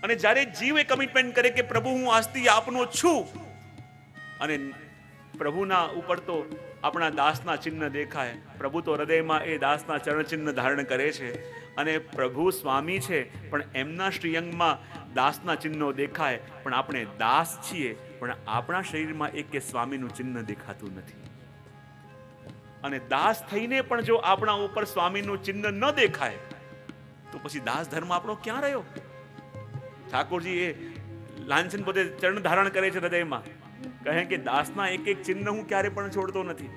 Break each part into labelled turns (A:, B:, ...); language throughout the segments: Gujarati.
A: અને જ્યારે જીવ એ કમિટમેન્ટ કરે કે પ્રભુ હું આજથી આપનો છું, અને પ્રભુના ઉપર તો આપણા દાસના ચિહ્ન દેખાય. પ્રભુ તો હૃદયમાં એ દાસના ચરણ ચિહ્ન ધારણ કરે છે, અને પ્રભુ સ્વામી છે પણ એમના શ્રીઅંગમાં દાસના ચિહ્નો દેખાય. પણ આપણે દાસ છીએ, પણ આપણા શરીરમાં એક સ્વામીનું ચિહ્ન દેખાતું નથી. અને દાસ થઈને પણ જો આપણા ઉપર સ્વામીનું ચિહ્ન ન દેખાય તો પછી દાસ ધર્મ આપણો ક્યાં રહ્યો? ઠાકોરજી એ લાંછન પોતે ચરણ ધારણ કરે છે હૃદયમાં, કહે કે દાસના એક એક ચિહ્ન હું ક્યારે પણ છોડતો નથી.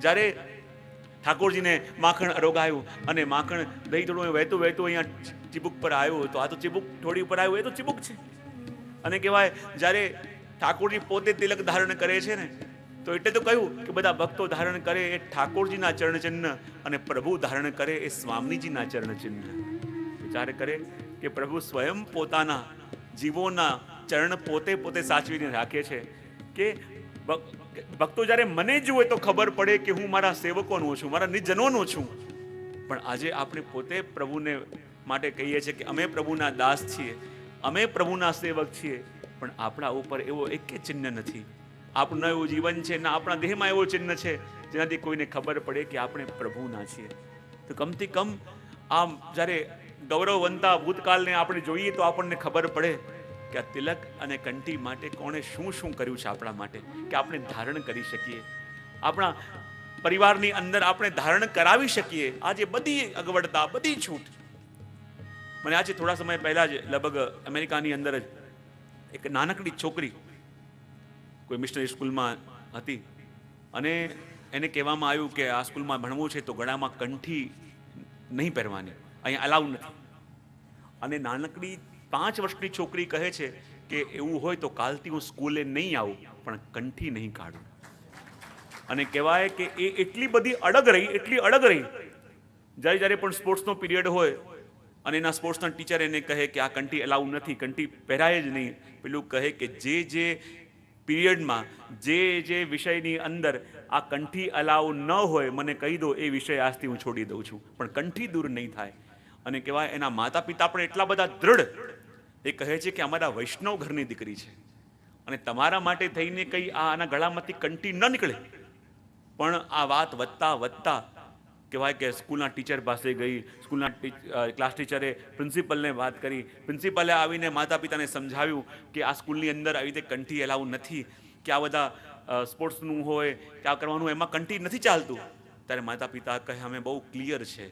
A: જ્યારે ઠાકોરજીને માખણ અરોગાયું અને માખણ દહીં થોડું વહેતું વહેતું અહીંયા ચીબુક પર આવ્યું, તો આ તો ચીબુક થોડી ઉપર આવ્યું, એ તો ચીબુક છે. અને કહેવાય જ્યારે ઠાકોરજી પોતે તિલક ધારણ કરે છે ને, તો એટલે તો કહ્યું કે બધા ભક્તો ધારણ કરે એ ઠાકોરજીના ચરણ ચિહ્ન, અને પ્રભુ ધારણ કરે એ સ્વામીજીના ચરણ ચિહ્ન. વિચાર કરે કે પ્રભુ સ્વયં પોતાના જીવોના ચરણ પોતે પોતે સાચવીને રાખે છે કે ભક્તો જ્યારે મને જુએ તો ખબર પડે કે હું મારા સેવકોનો છું, મારા નિજજનોનો છું. પણ આજે આપણે પોતે પ્રભુને માટે કહીએ છીએ કે અમે પ્રભુના દાસ છીએ, અમે પ્રભુના સેવક છીએ, પણ આપણા ઉપર એવો એક ચિહ્ન નથી. આપણું એવું જીવન છે ને આપણા દેહમાં એવો ચિહ્ન છે જેનાથી કોઈને ખબર પડે કે આપણે પ્રભુના છીએ. તો કમથી કમ આમ જ્યારે ગૌરવવંતા ભૂતકાળને આપણે જોઈએ તો આપણને ખબર પડે કે આ તિલક અને કંઠી માટે કોણે શું શું કર્યું છે આપણા માટે, કે આપણે ધારણ કરી શકીએ, આપણા પરિવારની અંદર આપણે ધારણ કરાવી શકીએ. આજે બધી અગવડતા, બધી છૂટ. મને આજે થોડા સમય પહેલા જ લગભગ અમેરિકાની અંદર જ એક નાનકડી છોકરી કોઈ મિશનરી સ્કૂલમાં હતી, અને એને કહેવામાં આવ્યું કે આ સ્કૂલમાં ભણવું છે તો ગળામાં કંઠી નહીં પહેરવાની, અહીંયા અલાઉ નથી. અને નાનકડી 5 વર્ષની છોકરી કહે છે કે એવું હોય તો કાલથી હું સ્કૂલે નહીં આવું, પણ કંઠી નહીં કાઢું. અને કહેવાય કે એ એટલી બધી અડગ રહી, એટલી અડગ રહી. જ્યારે જ્યારે પણ સ્પોર્ટ્સનો પીરિયડ હોય અને એના સ્પોર્ટ્સના ટીચર એને કહે કે આ કંઠી અલાઉ નથી, કંઠી પહેરાય જ નહીં, પેલું કહે કે જે પીરિયડમાં જે વિષયની અંદર આ કંઠી અલાઉ ન હોય મને કહી દો, એ વિષય આજથી હું છોડી દઉં છું, પણ કંઠી દૂર નહીં થાય. અને કહેવાય એના માતા પિતા પણ એટલા બધા દ્રઢ, એ કહે છે કે અમારા વૈષ્ણવ ઘરની દીકરી છે, અને તમારા માટે થઈને કંઈ આના ગળામાંથી કંઠી ન નીકળે. પણ આ વાત વધતા વધતા કહેવાય કે સ્કૂલના ટીચર પાસે ગઈ, સ્કૂલના ક્લાસ ટીચરે પ્રિન્સિપલને વાત કરી, પ્રિન્સિપલે આવીને માતા પિતાને સમજાવ્યું કે આ સ્કૂલની અંદર આવી રીતે કંઠી એલાઉ નથી, કે આ બધા સ્પોર્ટ્સનું હોય કે આ કરવાનું એમાં કંઠી નથી ચાલતું. ત્યારે માતા પિતા કહે અમે બહુ ક્લિયર છે,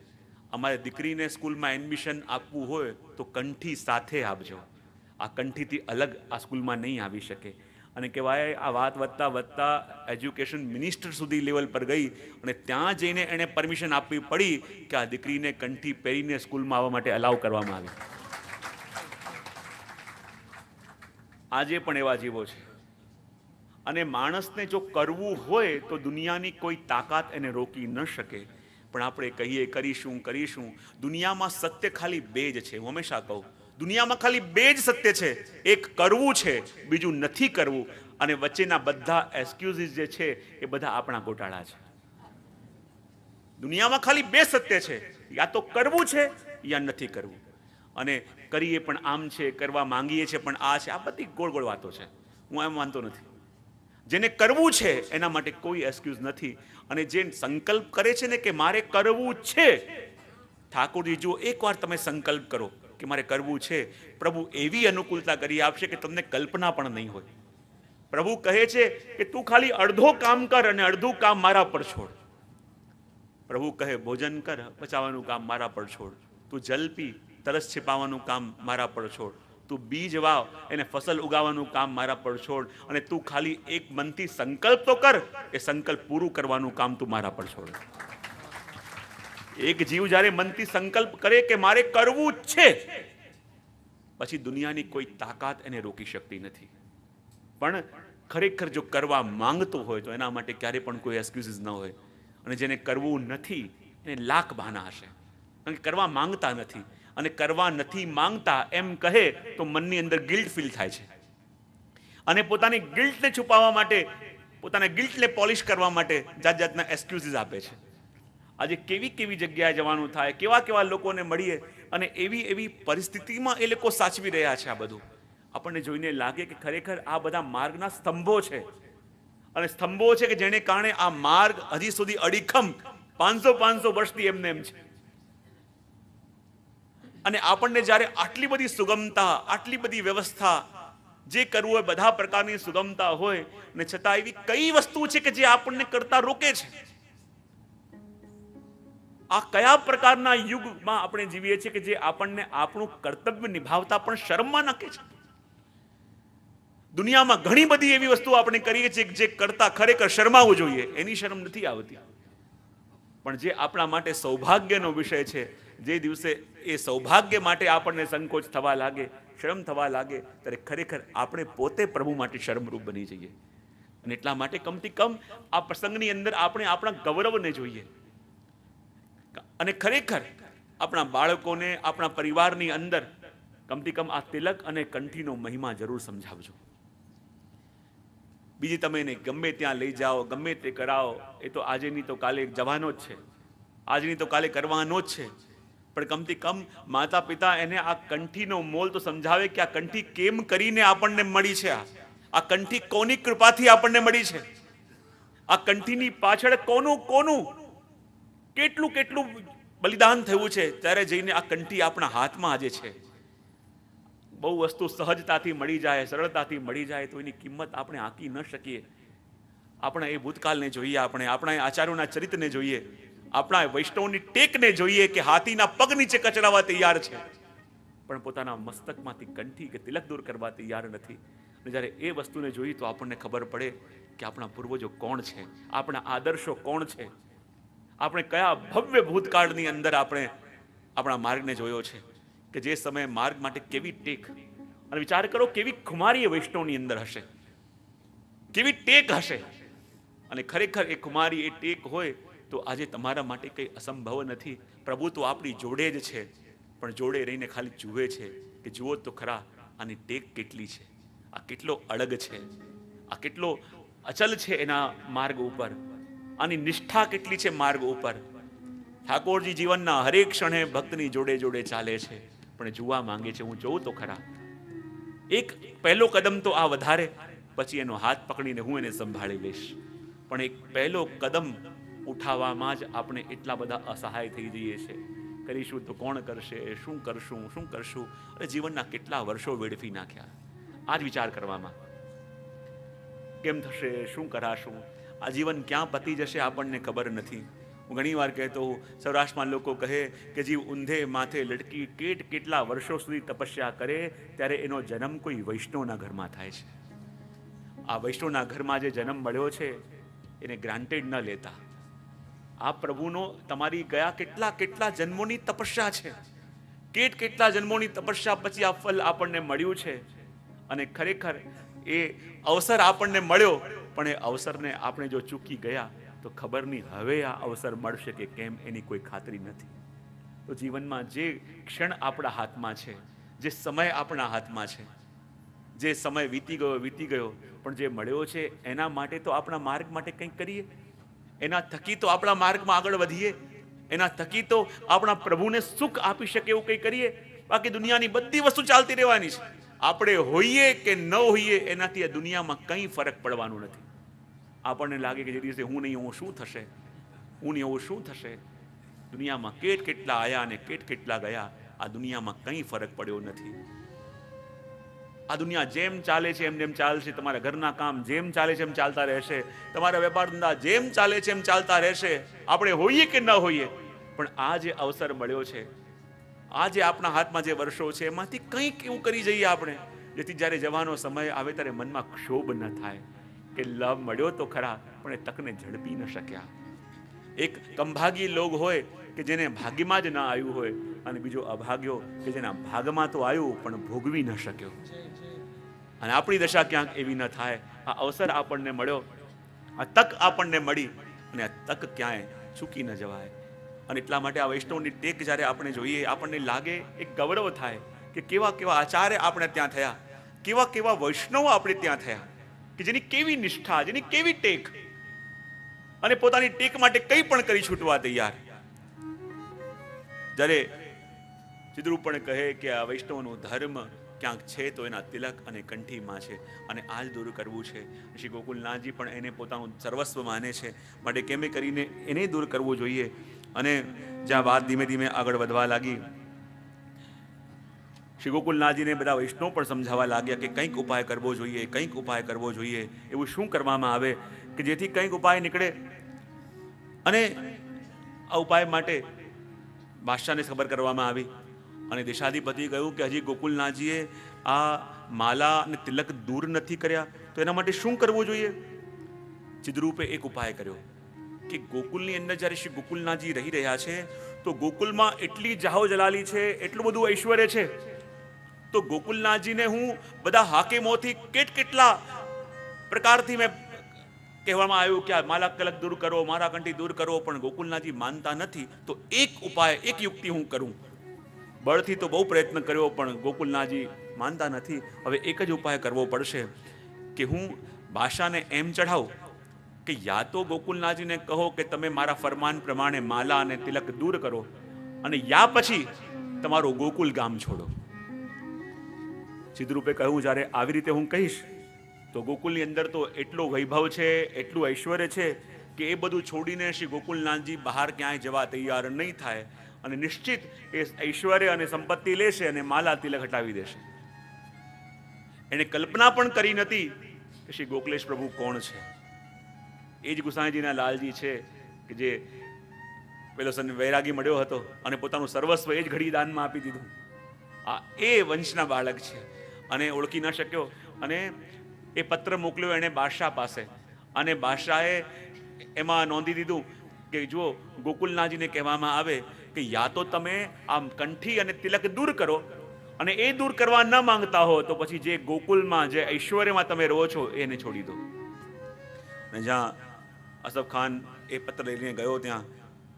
A: અમારે દીકરીને સ્કૂલમાં એડમિશન આપવું હોય તો કંઠી સાથે આપજો, આ કંઠીથી અલગ આ સ્કૂલમાં નહીં આવી શકે. અને કહેવાય આ વાત વધતા વધતા એજ્યુકેશન મિનિસ્ટર સુધી લેવલ પર ગઈ, અને ત્યાં જઈને એણે પરમિશન આપવી પડી કે આ દીકરીને કંઠી પહેરીને સ્કૂલમાં આવવા માટે અલાઉ કરવામાં આવી. આજે પણ એવા જીવો છે. અને માણસને જો કરવું હોય તો દુનિયાની કોઈ તાકાત એને રોકી ન શકે. પણ આપણે કહીએ કરીશું કરીશું. દુનિયામાં સત્ય ખાલી 2 જ છે. હું હંમેશા કહું દુનિયામાં ખાલી 2 જ સત્ય છે, એક કરવું છે, બીજું નથી કરવું. અને વચ્ચેના બધા એક્સક્યુઝિસ જે છે એ બધા આપણા ગોટાળા છે. દુનિયામાં ખાલી 2 સત્ય છે, યા તો કરવું છે યા નથી કરવું. અને કરીએ પણ આમ છે, કરવા માંગીએ છીએ પણ આ છે, આ બધી ગોળ ગોળ વાતો છે. હું એમ માનતો નથી. જેને કરવું છે એના માટે કોઈ એક્સક્યુઝ નથી. અને જે સંકલ્પ કરે છે ને કે મારે કરવું છે, ઠાકોરજી જો એકવાર તમે સંકલ્પ કરો કે મારે કરવું છે, પ્રભુ એવી અનુકૂળતા કરી આપશે કે તમને કલ્પના પણ નહીં હોય. પ્રભુ કહે છે કે તું ખાલી અડધો કામ કર અને અડધું કામ મારા પર છોડ. પ્રભુ કહે ભોજન કર, બચાવવાનું કામ મારા પર છોડ. તું જલ પી, તરસ છિપાવવાનું કામ મારા પર છોડ. તું બીજ વાવ, એને ફસલ ઉગાવવાનું કામ મારા પર છોડ. અને તું ખાલી એક મનથી સંકલ્પ તો કર, એ સંકલ્પ પૂરું કરવાનું કામ તું મારા પર છોડ. એક જીવ જ્યારે મનથી સંકલ્પ કરે કે મારે કરવું છે, પછી દુનિયાની કોઈ તાકાત એને રોકી શકતી નથી. પણ ખરેખર જો કરવા માંગતો હોય તો એના માટે ક્યારે પણ કોઈ એક્સક્યુઝિસ ન હોય. અને જેને કરવું નથી એને લાખ બહાના હશે, કારણ કે કરવા માંગતા નથી. અને કરવા નથી માંગતા એમ કહે તો મનની અંદર ગિલ્ટ ફીલ થાય છે, અને પોતાની ગિલ્ટને છુપાવવા માટે, પોતાના ગિલ્ટને પોલિશ કરવા માટે જાત જાતના એક્સક્યુઝિસ આપે છે. આજે કેવી કેવી જગ્યાએ જવાનું થાય, કેવા કેવા લોકોને મળીએ, અને એવી એવી પરિસ્થિતિમાં એ લોકો સાચવી રહ્યા છે. આ બધું આપણને જોઈને લાગે કે ખરેખર આ બધા માર્ગના સ્તંભો છે, અને સ્તંભો છે કે જેને કારણે આ માર્ગ હજી સુધી અડીખમ 500 વર્ષથી એમને એમ છે. અને આપણને જ્યારે આટલી બધી સુગમતા, આટલી બધી વ્યવસ્થા, જે કરવું હોય બધા પ્રકારની સુગમતા હોય, ને છતાં એવી કઈ વસ્તુ છે કે જે આપણને કરતા રોકે છે? આ કયા પ્રકારના યુગમાં આપણે જીવીએ છીએ કે જે આપણને આપણું કર્તવ્ય નિભાવતા પણ શરમમાં નાખે છે? દુનિયામાં ઘણી બધી એવી વસ્તુઓ આપણે કરીએ છીએ જે કરતા ખરેખર શરમાવું જોઈએ, એની શરમ નથી આવતી. પણ જે આપણા માટે સૌભાગ્યનો વિષય છે, જે દિવસે એ સૌભાગ્ય માટે આપણને સંકોચ થવા લાગે, શરમ થવા લાગે, ત્યારે ખરેખર આપણે પોતે પ્રભુ માટે શરમરૂપ બની જઈએ. અને એટલા માટે કમથી કમ આ પ્રસંગની અંદર આપણે આપણા ગૌરવને જોઈએ, અને ખરેખર આપણા બાળકોને, આપણા પરિવારની અંદર કમથી કમ આ તિલક અને કંઠીનો મહિમા જરૂર સમજાવજો. બીજી તમે એને ગમે ત્યાં લઈ જાઓ, ગમે તે કરાવો, એ તો આજે નહીં તો કાલે જવાનો જ છે, આજની તો કાલે કરવાનો જ છે. પણ કમથી કમ માતા પિતા એને આ કંઠીનો મોલ તો સમજાવે કે આ કંઠી કેમ કરીને આપણને મળી છે, આ કંઠી કોની કૃપાથી આપણને મળી છે, આ કંઠીની પાછળ કોનું કોનું કેટલું કેટલું બલિદાન થયું છે, ત્યારે જઈને આ કંઠી આપણા હાથમાં આજે છે. બહુ વસ્તુ સહજતાથી મળી જાય, સરળતાથી મળી જાય તો એની કિંમત આપણે આંકી ન શકીએ. આપણા એ ભૂતકાળને જોઈએ, આપણે આપણા આચાર્યોના ચરિત્રને જોઈએ, આપણા વૈષ્ણવની ટેકને જોઈએ કે હાથીના પગ નીચે કચડાવવા તૈયાર છે, પણ પોતાના મસ્તકમાંથી કંઠી કે તિલક દૂર કરવા તૈયાર નથી. અને જ્યારે એ વસ્તુને જોઈએ તો આપણને ખબર પડે કે આપણા પૂર્વજો કોણ છે, આપણા આદર્શો કોણ છે, આપણે કયા ભવ્ય ભૂતકાળની અંદર આપણે આપણા માર્ગને જોયો છે, કે જે સમયે માર્ગ માટે કેવી ટેક, અને વિચાર કરો કેવી ખુમારી વૈષ્ણવની અંદર હશે, કેવી ટેક હશે. અને ખરેખર એ ખુમારી, એ ટેક હોય તો આજે તમારા માટે કંઈ અસંભવ નથી. પ્રભુ તો આપણી જોડે જ છે, પણ જોડે રહીને ખાલી જુએ છે કે જુઓ તો ખરા આની ટેક કેટલી છે, આ કેટલો અડગ છે, આ કેટલો અચલ છે એના માર્ગ ઉપર, આની નિષ્ઠા કેટલી છે માર્ગ ઉપર. ઠાકોરજી જીવનના હરેક ક્ષણે ભક્તની જોડે જોડે ચાલે છે, પણ જોવા માંગે છે હું જોઉં તો ખરા. એક પહેલો કદમ તો આ વધારે, પછી એનો હાથ પકડીને હું એને સંભાળી લઈશ. પણ એક પહેલો કદમ ઉઠાવવામાં જ આપણે એટલા બધા અસહાય થઈ જઈએ છીએ. કરીશું તો કોણ કરશે, શું કરશું, શું કરશું, અને જીવનના કેટલા વર્ષો વેડફી નાખ્યા આ જ વિચાર કરવામાં. કેમ થશે, શું કરાશું, આ જીવન ક્યાં પતી જશે આપણને ખબર નથી. હું ઘણી વાર કહેતો હોઉં, સૌરાષ્ટ્રમાં લોકો કહે કે જીવ ઊંધે માથે લટકી કેટલા વર્ષો સુધી તપસ્યા કરે, ત્યારે એનો જન્મ કોઈ વૈષ્ણવના ઘરમાં થાય છે. આ વૈષ્ણવના ઘરમાં જે જન્મ મળ્યો છે એને ગ્રાન્ટેડ ન લેતા. આ પ્રભુનો તમારી ગયા કેટલા કેટલા જન્મોની તપસ્યા છે, કેટલા જન્મોની તપસ્યા પછી આ ફલ આપણને મળ્યું છે. અને ખરેખર એ અવસર આપણને મળ્યો, પણ એ અવસરને આપણે જો ચૂકી ગયા તો ખબર નહીં હવે આ અવસર મળશે કે કેમ, એની કોઈ ખાતરી નથી. તો જીવનમાં જે ક્ષણ આપણા હાથમાં છે, જે સમય આપણા હાથમાં છે, જે સમય વીતી ગયો, પણ જે મળ્યો છે એના માટે તો આપણા માર્ગ માટે કંઈક કરીએ, એના થકી તો આપણા માર્ગમાં આગળ વધીએ, એના થકી તો આપણા પ્રભુને સુખ આપી શકે એવું કંઈ કરીએ. બાકી દુનિયાની બધી વસ્તુ ચાલતી રહેવાની છે, આપણે હોઈએ કે ન હોઈએ એનાથી આ દુનિયામાં કંઈ ફરક પડવાનું નથી. આપણને લાગે કે જે દિવસે હું નહીં હોઉં શું થશે, હું નહીં હોઉં શું થશે. દુનિયામાં કેટલા આવ્યા અને કેટલા ગયા, આ દુનિયામાં કંઈ ફરક પડ્યો નથી. આ દુનિયા જેમ ચાલે છે એમ ચાલશે, તમારા ઘરના કામ જેમ ચાલે છે એમ ચાલતા રહેશે, તમારા વેપાર ધંધા જેમ ચાલે છે એમ ચાલતા રહેશે, આપણે હોઈએ કે ન હોઈએ. પણ આ જે અવસર મળ્યો છે, આ જે આપણા હાથમાં જે વર્ષો છે, એમાંથી કંઈક એવું કરી જઈએ આપણે, જેથી જ્યારે જવાનો સમય આવે ત્યારે મનમાં ક્ષોભ ન થાય કે લાભ મળ્યો તો ખરા, પણ એ તકને ઝડપી ન શક્યા. એક કંભાગી લોક હોય કે જેને ભાગ્યમાં જ ના આવ્યું હોય, અને બીજો અભાગ્યો કે જેના ભાગમાં તો આવ્યું પણ ભોગવી ન શક્યો. અને આપણી દશા ક્યાંક એવી ન થાય. આ અવસર આપણને મળ્યો, આ તક આપણને મળી, અને આ તક ક્યાંય ચૂકી ન જવાય. અને એટલા માટે આ વૈષ્ણવની ટેક જ્યારે આપણે જોઈએ, આપણને લાગે, એક ગૌરવ થાય કે કેવા કેવા આચાર્ય આપણે ત્યાં થયા, કેવા કેવા વૈષ્ણવ આપણે ત્યાં થયા, કે જેની કેવી નિષ્ઠા, જેની કેવી ટેક, અને પોતાની ટેક માટે કંઈ પણ કરી છૂટવા તૈયાર. જ્યારે ચિદ્રૂપ પણ કહે કે આ વૈષ્ણવનો ધર્મ ક્યાંક છે તો એના તિલક અને કંઠીમાં છે, અને આ જ દૂર કરવું છે. શ્રી ગોકુલનાથજી પણ એને પોતાનું સર્વસ્વ માને છે, માટે કેમે કરીને એને દૂર કરવું જોઈએ. અને જ્યાં વાત ધીમે ધીમે આગળ વધવા લાગી, શ્રી ગોકુલનાથજીને બધા વૈષ્ણવ પણ સમજાવવા લાગ્યા કે કંઈક ઉપાય કરવો જોઈએ, કંઈક ઉપાય કરવો જોઈએ. એવું શું કરવામાં આવે કે જેથી કંઈક ઉપાય નીકળે. અને આ ઉપાય માટે બાદશાહને ખબર કરવામાં આવી, અને દેશાધિપતિએ કહ્યું કે હજી ગોકુલનાથજીએ આ માલા અને તિલક દૂર નથી કર્યા, તો એના માટે શું કરવું જોઈએ. ચિદ્રૂપે એક ઉપાય કર્યો કે ગોકુલની અંદર જ્યારે શ્રી ગોકુલનાથજી રહી રહ્યા છે તો ગોકુલમાં એટલી જાહો જલાલી છે, એટલું બધું ઐશ્વર્ય છે, તો ગોકુલનાથજીને હું બધા હાકેમોથી કેટલા પ્રકારથી મેં કહેવામાં આવ્યું કે આ માલા તિલક દૂર કરો, મારા કંઠી દૂર કરો, પણ ગોકુલનાથજી માનતા નથી. તો એક ઉપાય, એક યુક્તિ હું કરું. બળથી તો બહુ પ્રયત્ન કર્યો પણ ગોકુલનાથજી માનતા નથી. હવે એક જ ઉપાય કરવો પડશે કે હું બાદશાહને એમ ચઢાવું કે યા તો ગોકુલનાથજીને કહો કે તમે મારા ફરમાન પ્રમાણે માલા અને તિલક દૂર કરો, અને યા પછી તમારું ગોકુલ ગામ છોડો. ચિદ્રૂપે કહ્યું જ્યારે આવી રીતે હું કહીશ તો ગોકુલની અંદર તો એટલો વૈભવ છે, એટલું ઐશ્વર્ય છે કે એ બધું છોડીને શ્રી ગોકુલનાથજી બહાર ક્યાંય જવા તૈયાર નહીં થાય, અને નિશ્ચિત એ ઐશ્વર્ય અને સંપત્તિ લેશે અને માલા તિલક હટાવી દેશે. એને કલ્પના પણ કરી નથી કે શ્રી ગોકલેશ પ્રભુ કોણ છે. એ જ ગુસાઈજીના લાલજી છે કે જે પેલો વૈરાગી મળ્યો હતો અને પોતાનું સર્વસ્વ એ જ ઘડી દાનમાં આપી દીધું. આ એ વંશના બાળક છે, અને ઓળખી ન શક્યો, અને એ પત્ર મોકલ્યો એણે બાદશાહ પાસે, અને બાદશાહે એમાં નોંધી દીધું કે જુઓ ગોકુલનાથજીને કહેવામાં આવે કે યા તો તમે આમ કંઠી અને તિલક દૂર કરો, અને એ દૂર કરવા ન માંગતા હો તો પછી જે ગોકુલમાં જે ઐશ્વર્યમાં તમે રહો છો એને છોડી દો. અને જ્યાં અસફ ખાન એ પત્ર લઈને ગયો ત્યાં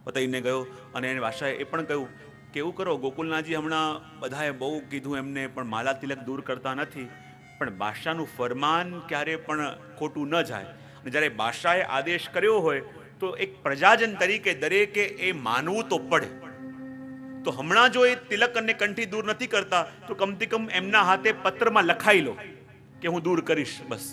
A: પતાઈને ગયો, અને એને બાદશાહે એ પણ કહ્યું કે એવું કરો, ગોકુલનાથજી હમણાં બધાએ બહુ કીધું એમને પણ માલા તિલક દૂર કરતા નથી, પણ બાદશાહનું ફરમાન ક્યારે પણ ખોટું ન જાય. અને જ્યારે બાદશાહે આદેશ કર્યો હોય તો એક પ્રજાજન તરીકે દરેકે એ માનવું તો પડે. તો હમણાં જો એ તિલક અને કંઠી દૂર નથી કરતા તો કમથી કમ એમના હાથે પત્રમાં લખાઈ લો કે હું દૂર કરીશ, બસ.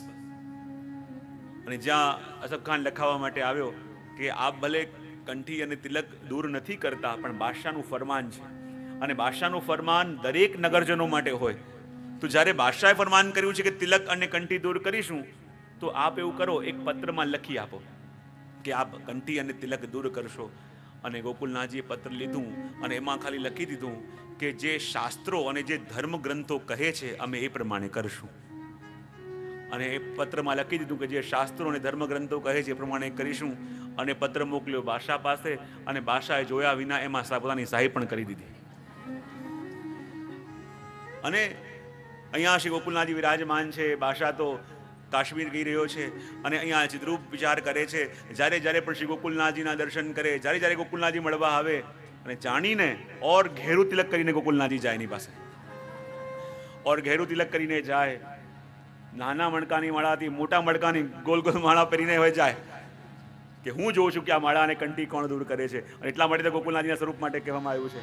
A: અને જ્યાં અસફ ખાન લખાવવા માટે આવ્યો કે આપ ભલે કંઠી અને તિલક દૂર નથી કરતા પણ બાદશાહનું ફરમાન છે, અને બાદશાહનું ફરમાન દરેક નગરજનો માટે હોય. તો જ્યારે બાદશાહે ફરમાન કર્યું છે કે તિલક અને કંઠી દૂર કરીશું, તો આપ એવું કરો, એક પત્રમાં લખી આપો કે આપ કંઠી અને તિલક દૂર કરશો. અને ગોકુલનાથજીએ પત્ર લીધું અને એમાં ખાલી લખી દીધું કે જે શાસ્ત્રો અને જે ધર્મ ગ્રંથો કહે છે અમે એ પ્રમાણે કરશું. અને એ પત્રમાં લખી દીધું કે જે શાસ્ત્રો અને ધર્મ ગ્રંથો કહે છે એ પ્રમાણે કરીશું. અને પત્ર મોકલ્યો બાદશાહ પાસે, અને બાદશાહે જોયા વિના એમાં પોતાની સહી પણ કરી દીધી. અને અહીંયા શ્રી ગોકુલનાથજી વિરાજમાન છે. બાદશાહ તો કાશ્મીર ગઈ રહ્યો છે, અને અહીંયા ચિદ્રૂપ વિચાર કરે છે. જ્યારે જ્યારે પણ શ્રી ગોકુલનાથજીના દર્શન કરે, જ્યારે જ્યારે ગોકુલનાથજી મળવા આવે, અને જાણીને ઓર ઘેરું તિલક કરીને ગોકુલનાથજી જાય એની પાસે, ઓર ઘેરું તિલક કરીને જાય. નાના મણકાની માળાથી મોટા મણકાની ગોલ ગોલ માળા પહેરીને હવે જાય કે હું જોઉં છું કે આ માળા અને કંઠી કોણ દૂર કરે છે. અને એટલા માટે તો ગોકુલનાથજીના સ્વરૂપ માટે કહેવામાં આવ્યું છે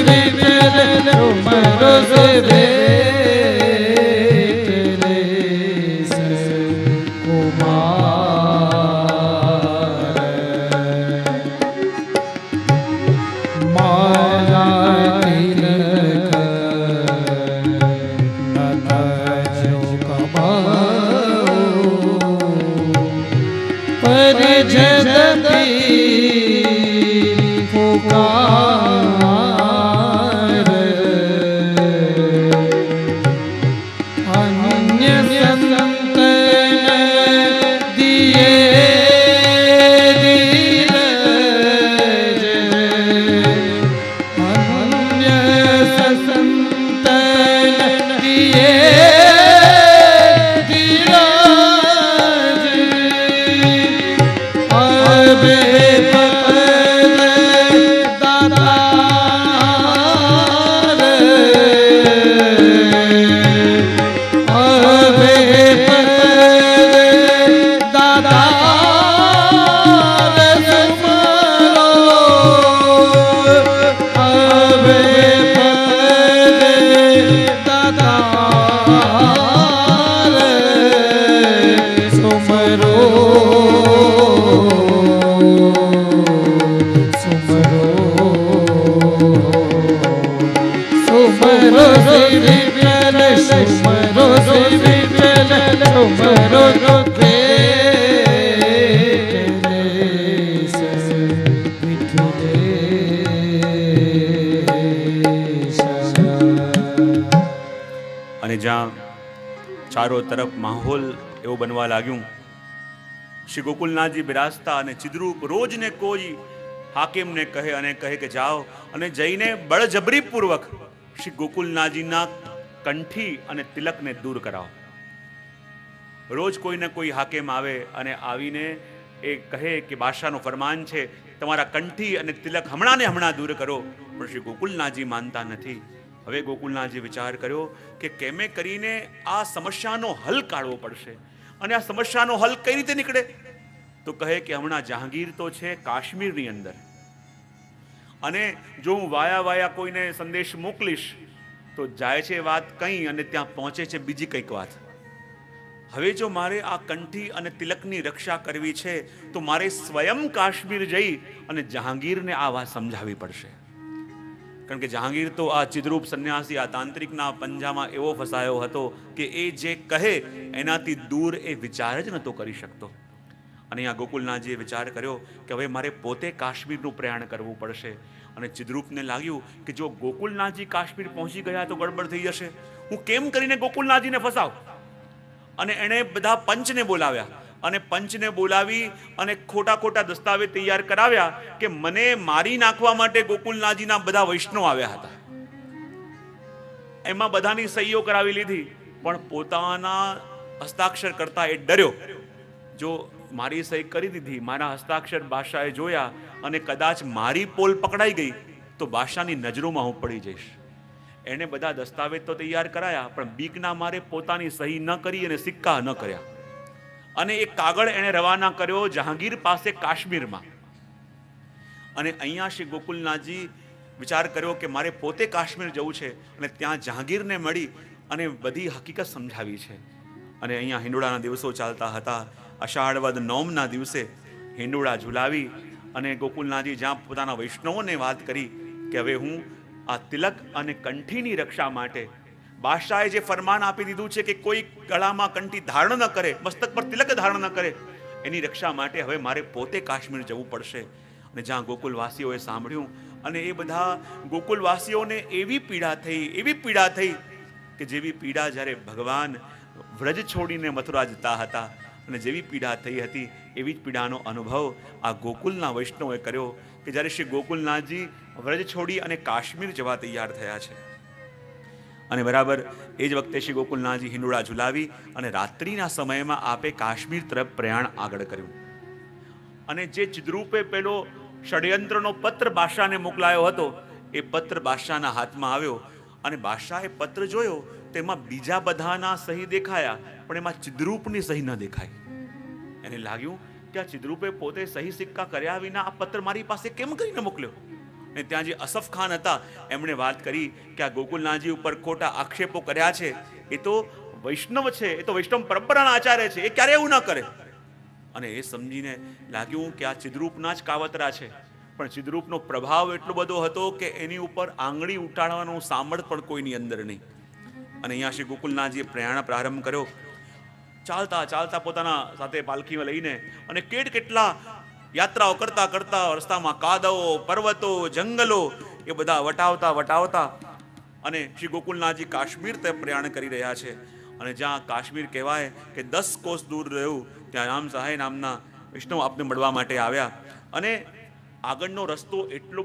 B: વિઠ્ઠલ ઉમરો સે વેટલે કુમાર માયા તિલક નનજો કમાઓ પરિજનતી પુકાર અન્ય સંતન દિયે ધીરજ અન્ય સંતન દિયે
A: અને જ્યાં ચારો તરફ માહોલ એવો બનવા લાગ્યું, શ્રી ગોકુલનાથજી બિરાજતા અને ચિદ્રૂપ રોજ ને કોઈ હાકિમને કહે અને કહે કે જાઓ અને જઈને બળજબરીપૂર્વક શ્રી ગોકુલનાથજીના કંઠી અને તિલકને દૂર કરાવો. રોજ કોઈને કોઈ હાકિમ આવે અને આવીને એ કહે કે બાદશાહનો ફરમાન છે તમારા કંઠી અને તિલક હમણાં ને હમણાં દૂર કરો, પણ શ્રી ગોકુલનાથજી માનતા નથી. હવે ગોકુલનાથજી વિચાર કર્યો કે કેમે કરીને આ સમસ્યાનો હલ કાઢવો પડશે. અને આ સમસ્યાનો હલ કઈ રીતે નીકળે? તો કહે કે હમણાં જહાંગીર તો છે કાશ્મીરની અંદર, અને જો હું વાયા કોઈને સંદેશ મોકલીશ તો જાય છે વાત કંઈ અને ત્યાં પહોંચે છે બીજી કંઈક વાત. હવે જો મારે આ કંઠી અને તિલકની રક્ષા કરવી છે તો મારે સ્વયં કાશ્મીર જઈ અને જહાંગીરને આ વાત સમજાવવી પડશે. કારણ કે જહાંગીર તો આ ચિદ્રૂપ સંન્યાસી, આ તાંત્રિકના પંજામાં એવો ફસાયો હતો કે એ જે કહે એનાથી દૂર એ વિચાર જ નહોતો કરી શકતો. અને અહીંયા ગોકુલનાથજીએ વિચાર કર્યો કે હવે મારે પોતે કાશ્મીરનું પ્રયાણ કરવું પડશે. અને ચિદ્રૂપને લાગ્યું કે જો ગોકુલનાથજી કાશ્મીર પહોંચી ગયા તો ગડબડ થઈ જશે, હું કેમ કરીને ગોકુલનાથજીને ફસાવ. અને એણે બધા પંચને બોલાવ્યા અને પંચને બોલાવી અને ખોટા દસ્તાવેજ તૈયાર કરાવ્યા કે મને મારી નાખવા માટે ગોકુલનાથજીના બધા વૈષ્ણવ આવ્યા હતા. એમાં બધાની સહીઓ કરાવી લીધી, પણ પોતાના હસ્તાક્ષર કરતા એ ડર્યો. જો મારી સહી કરી દીધી, મારા હસ્તાક્ષર બાદશાહે જોયા અને કદાચ મારી પોલ પકડાઈ ગઈ તો બાદશાહની નજરોમાં હું પડી જઈશ. એણે બધા દસ્તાવેજ તો તૈયાર કરાયા, પણ બીકના મારે પોતાની સહી ન કરી અને સિક્કા ન કર્યા. અને એક કાગળ એણે રવાના કર્યો જહાંગીર પાસે કાશ્મીરમાં. અને અહીંયા શ્રી ગોકુલનાથજી વિચાર કર્યો કે મારે પોતે કાશ્મીર જવું છે અને ત્યાં જહાંગીરને મળી અને બધી હકીકત સમજાવી છે. અને અહીંયા હિંડોળાના દિવસો ચાલતા હતા. અષાઢ વદ નોમના દિવસે હિંડોળા ઝુલાવી અને ગોકુલનાથજી જ્યાં પોતાના વૈષ્ણવોને વાત કરી કે હવે હું આ તિલક અને કંઠીની રક્ષા માટે બાદશાહે જે ફરમાન આપી દીધું છે કે કોઈ ગળામાં કંઠી ધારણ ન કરે, મસ્તક પર તિલક ધારણ ન કરે, એની રક્ષા માટે હવે મારે પોતે કાશ્મીર જવું પડશે. અને જ્યાં ગોકુલવાસીઓએ સાંભળ્યું અને એ બધા ગોકુલવાસીઓને એવી પીડા થઈ કે જેવી પીડા જ્યારે ભગવાન વ્રજ છોડીને મથુરા જતા હતા અને જેવી પીડા થઈ હતી એવી જ પીડાનો અનુભવ આ ગોકુલના વૈષ્ણવોએ કર્યો કે જ્યારે શ્રી ગોકુલનાથજી વ્રજ છોડી અને કાશ્મીર જવા તૈયાર થયા છે. અને બરાબર એ જ વખતે શ્રી ગોકુલનાથજી હિંડોળા ઝુલાવી અને રાત્રિના સમયમાં આપે કાશ્મીર તરફ પ્રયાણ આગળ કર્યું. અને જે ચિદ્રૂપે પેલો ષડયંત્રનો પત્ર બાદશાહને મોકલાયો હતો એ પત્ર બાદશાહના હાથમાં આવ્યો અને બાદશાહે પત્ર જોયો તેમાં બીજા બધાના સહી દેખાયા, પણ એમાં ચિદ્રૂપની સહી ન દેખાઈ. એને લાગ્યું કે આ ચિદ્રૂપે પોતે સહી સિક્કા કર્યા વિના આ પત્ર મારી પાસે કેમ કરીને મોકલ્યો. ને ત્યાં જે અસફ ખાન હતા એમણે વાત કરી કે આ ગોકુલનાથજી ઉપર ખોટા આક્ષેપો કર્યા છે, એ તો વૈષ્ણવ છે, એ તો વૈષ્ણવ પરંપરાના આચાર્ય છે, એ ક્યારે એવું ન કરે. અને એ સમજીને લાગ્યું કે આ ચિદ્રૂપના જ કાવતરા છે. પણ ચિદ્રૂપનો પ્રભાવ એટલો બધો હતો કે એની ઉપર આંગળી ઉઠાડવાનું સામર્થ પણ કોઈની અંદર નહીં. અને અહીંયા શ્રી ગોકુલનાથજીએ પ્રયાણ પ્રારંભ કર્યો. ચાલતા ચાલતા પોતાના સાથે પાલખીમાં લઈને અને કેટલા યાત્રાઓ કરતા કરતા રસ્તામાં કાદવો, પર્વતો, જંગલો એ બધા વટાવતા અને શ્રી ગોકુલનાથજી કાશ્મીર તરફ પ્રયાણ કરી રહ્યા છે. અને જ્યાં કાશ્મીર કહેવાય કે 10 કોસ દૂર રહ્યું, ત્યાં રામ સહાય નામના વૈષ્ણવ આપને મળવા માટે આવ્યા. અને આગળનો રસ્તો એટલો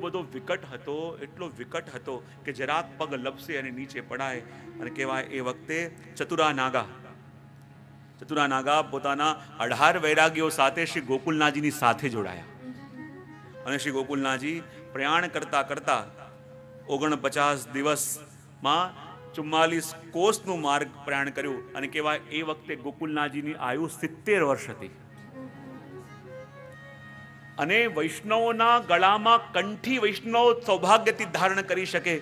A: વિકટ હતો કે જરાક પગ લપસે અને નીચે પડાય. અને કહેવાય એ વખતે ચતુરા નાગા પોતાના 18 વૈરાગીઓ સાથે શ્રી ગોકુલનાથજીની સાથે જોડાયા. અને શ્રી ગોકુલનાથજી પ્રયાણ કરતા 49 દિવસમાં 44 કોસનું માર્ગ પ્રયાણ કર્યું. અને કહેવાય એ વખતે ગોકુલનાથજીની આયુ 70 વર્ષ હતી. અને વૈષ્ણવોના ગળામાં કંઠી વૈષ્ણવ સૌભાગ્યથી ધારણ કરી શકે,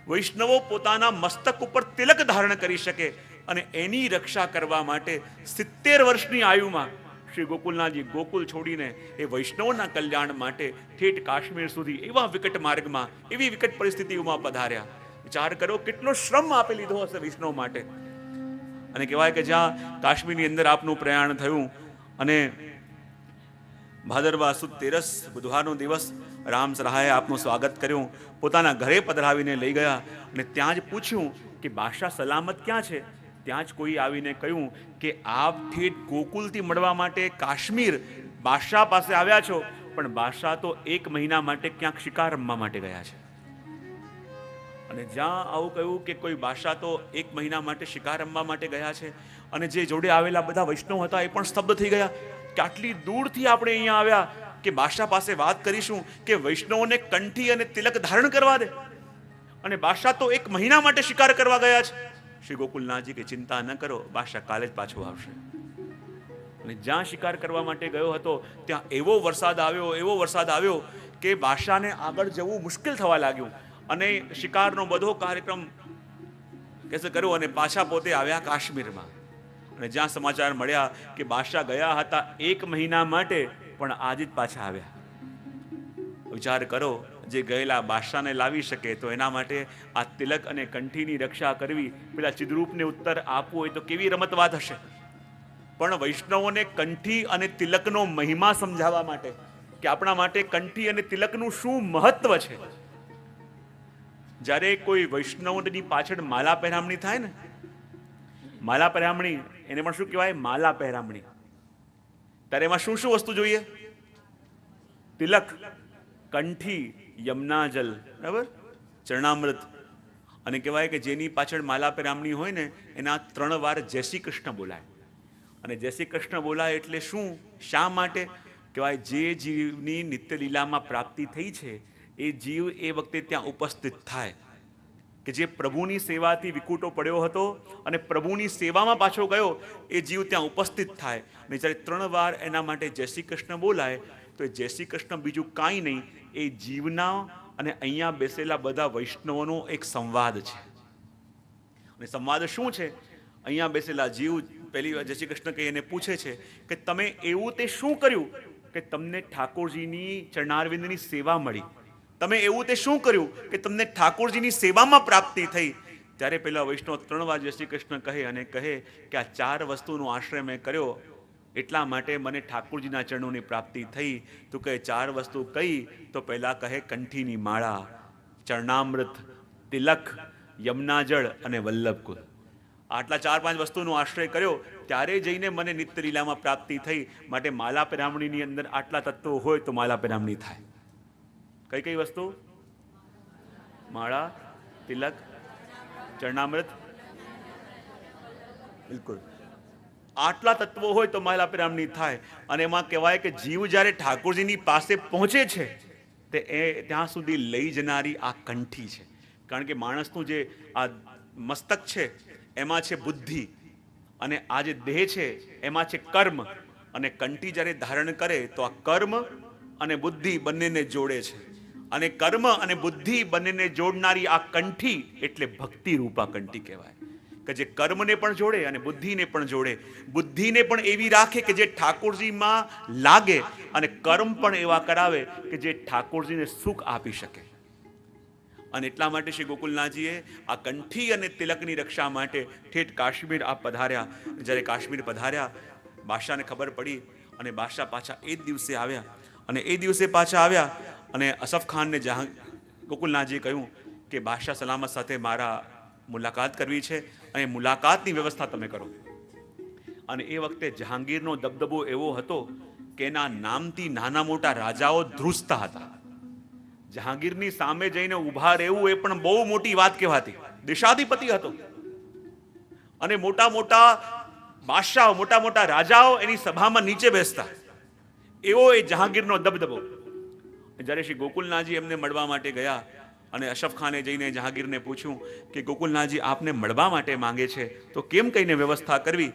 A: વૈષ્ણવો પોતાના મસ્તક ઉપર તિલક ધારણ કરી શકે. અને એની રક્ષા કરવા માટે 70 વર્ષની આયુમાં શ્રી ગોકુલનાથજી ગોકુલ છોડીને એ વૈષ્ણવોના કલ્યાણ માટે ઠેઠ કાશ્મીર સુધી એવા વિકટ માર્ગમાં, એવી વિકટ પરિસ્થિતિઓમાં પધાર્યા. વિચાર કરો કેટલો શ્રમ આપી લીધો હશે વૈષ્ણવ માટે. અને કહેવાય કે જ્યાં કાશ્મીરની અંદર આપનું પ્રયાણ થયું અને ભાદરવા સુદ 13 બુધવારનો દિવસ રામ સહાયે આપનું સ્વાગત કર્યું, પોતાના ઘરે પધરાવીને લઈ ગયા. અને ત્યાં જ પૂછ્યું કે બાદશાહ સલામત ક્યાં છે. ત્યાં જ કોઈ આવીને કહ્યું કે આપ ઠેઠ ગોકુલથી મળવા માટે કાશ્મીર બાદશાહ પાસે આવ્યા છો, પણ બાદશાહ તો 1 મહિના માટે ક્યાંક શિકાર રમવા માટે ગયા છે. અને જ્યાં આવું કહ્યું કે કોઈ બાદશાહ તો 1 મહિના માટે શિકાર રમવા માટે ગયા છે, અને જે જોડે આવેલા બધા વૈષ્ણવ હતા એ પણ સ્તબ્ધ થઈ ગયા કે આટલી દૂરથી આપણે અહીંયા આવ્યા કે બાદશાહ પાસે વાત કરીશું કે વૈષ્ણવોને કંઠી અને તિલક ધારણ કરવા દે, અને બાદશાહ તો 1 મહિના માટે શિકાર કરવા ગયા છે. શ્રી ગોકુલનાથજી કે ચિંતા ન કરો, બાદશાહ કાલે જ પાછો આવશે. અને જ્યાં શિકાર કરવા માટે ગયો હતો ત્યાં એવો વરસાદ આવ્યો કે બાદશાહને આગળ જવું મુશ્કેલ થવા લાગ્યું. અને શિકારનો બધો કાર્યક્રમ કેસે કર્યો અને પાછા પોતે આવ્યા કાશ્મીરમાં. અને જ્યાં સમાચાર મળ્યા કે બાદશાહ ગયા હતા 1 મહિના માટે, પણ આજે જ પાછા આવ્યા. વિચાર કરો, જે ગયેલા બાદશાહને લાવી શકે તો એના માટે આ તિલક અને કંઠીની રક્ષા કરવી, પેલા ચિદ્રૂપને ઉત્તર આપવો, એ તો કેવી રમત વાત હશે. પણ વૈષ્ણવોને કંઠી અને તિલકનો મહિમા સમજાવવા માટે કે આપણા માટે કંઠી અને તિલકનું શું મહત્વ છે. જ્યારે કોઈ વૈષ્ણવની પાછળ માલા પહેરામણી થાય ને, માલા પહેરામણી એને પણ શું કહેવાય, માલા પહેરામણી, ત્યારે એમાં શું શું વસ્તુ જોઈએ? તિલક, કંઠી, યમુના જલ, બરાબર, ચરણામૃત. અને કહેવાય કે જેની પાછળ માલા પહેરામણી હોય ને એના 3 વાર જય શ્રી કૃષ્ણ બોલાય. અને જય શ્રી કૃષ્ણ બોલાય એટલે શું, શા માટે? કહેવાય જે જીવની નિત્ય લીલામાં પ્રાપ્તિ થઈ છે એ જીવ એ વખતે ત્યાં ઉપસ્થિત થાય, કે જે પ્રભુની સેવાથી વિકુટો પડ્યો હતો અને પ્રભુની સેવામાં પાછો ગયો, એ જીવ ત્યાં ઉપસ્થિત થાય. અને જ્યારે 3 વાર એના માટે જય શ્રી કૃષ્ણ બોલાય તો એ જય શ્રી કૃષ્ણ બીજું કાંઈ નહીં, એ જીવના અને અહીંયા બેસેલા બધા વૈષ્ણવોનો એક સંવાદ છે. અને સંવાદ શું છે? અહીંયા બેસેલા જીવ પહેલી વાર જય શ્રી કૃષ્ણ કહીને પૂછે છે કે તમે એવું તે શું કર્યું કે તમને ઠાકોરજીની ચરણારવિંદની સેવા મળી? તમે એવું તે શું કર્યું કે તમને ઠાકોરજીની સેવામાં પ્રાપ્તિ થઈ? ત્યારે પેલા વૈષ્ણવ 3 વાર જય શ્રી કૃષ્ણ કહે અને કહે કે આ 4 વસ્તુનો આશ્રય મેં કર્યો, એટલા માટે મને ઠાકોરજીના ચરણોની પ્રાપ્તિ થઈ. તો કહે 4 વસ્તુ કઈ? તો પહેલા કહે કંઠીની માળા, ચરણામૃત, તિલક, યમુનાજળ અને વલ્લભકુલ. આટલા 4-5 વસ્તુનો આશ્રય કર્યો ત્યારે જઈને મને નિત્ય લીલામાં પ્રાપ્તિ થઈ. માટે માલા પહેરામણીની અંદર આટલા તત્વો હોય તો માલા પહેરામણી થાય. કઈ કઈ વસ્તુ? માળા, તિલક, ચરણામૃત, બિલકુલ, આટલા તત્વો હોય તો માલા પહેરામણી થાય. અને એમાં કહેવાય કે જીવ જ્યારે ઠાકોરજીની પાસે પહોંચે છે તે એ ત્યાં સુધી લઈ જનારી આ કંઠી છે. કારણ કે માણસનું જે આ મસ્તક છે એમાં છે બુદ્ધિ, અને આ જે દેહ છે એમાં છે કર્મ. અને કંઠી જ્યારે ધારણ કરે તો આ કર્મ અને બુદ્ધિ બંનેને જોડે છે. અને કર્મ અને બુદ્ધિ બંનેને જોડનારી આ કંઠી એટલે ભક્તિ રૂપા કંઠી કહેવાય, કે જે કર્મને પણ જોડે અને બુદ્ધિને પણ જોડે. બુદ્ધિને પણ એવી રાખે કે જે ઠાકોરજીમાં લાગે, અને કર્મ પણ એવા કરાવે કે જે ઠાકોરજીને સુખ આપી શકે. અને એટલા માટે શ્રી ગોકુલનાથજીએ આ કંઠી અને તિલકની રક્ષા માટે ઠેઠ કાશ્મીર આ પધાર્યા. જ્યારે કાશ્મીર પધાર્યા, બાદશાહને ખબર પડી અને બાદશાહ પાછા એ જ દિવસે આવ્યા. અને એ દિવસે પાછા આવ્યા અને અસફ ખાનને ગોકુલનાથજીએ કહ્યું કે બાદશાહ સલામત સાથે મારા મુલાકાત કરવી છે અને મુલાકાતની વ્યવસ્થા તમે કરો. અને એ વખતે જહાંગીરનો દબદબો એવો હતો કે એના નામથી નાના મોટા રાજાઓ ધ્રુજતા હતા. જહાંગીરની સામે જઈને ઊભા રહેવું એ પણ બહુ મોટી વાત કહેવાતી. દેશાધિપતિ હતો અને મોટા મોટા બાદશાહ, મોટા મોટા રાજાઓ એની સભામાં નીચે બેસતા. એવો એ જહાંગીરનો દબદબો. જ્યારે શ્રી ગોકુલનાથજી એમને મળવા માટે ગયા અને અશરફ ખાને જઈને જહાંગીરને પૂછ્યું કે ગોકુલનાથજી આપને મળવા માટે માંગે છે તો કેમ કહીને વ્યવસ્થા કરવી.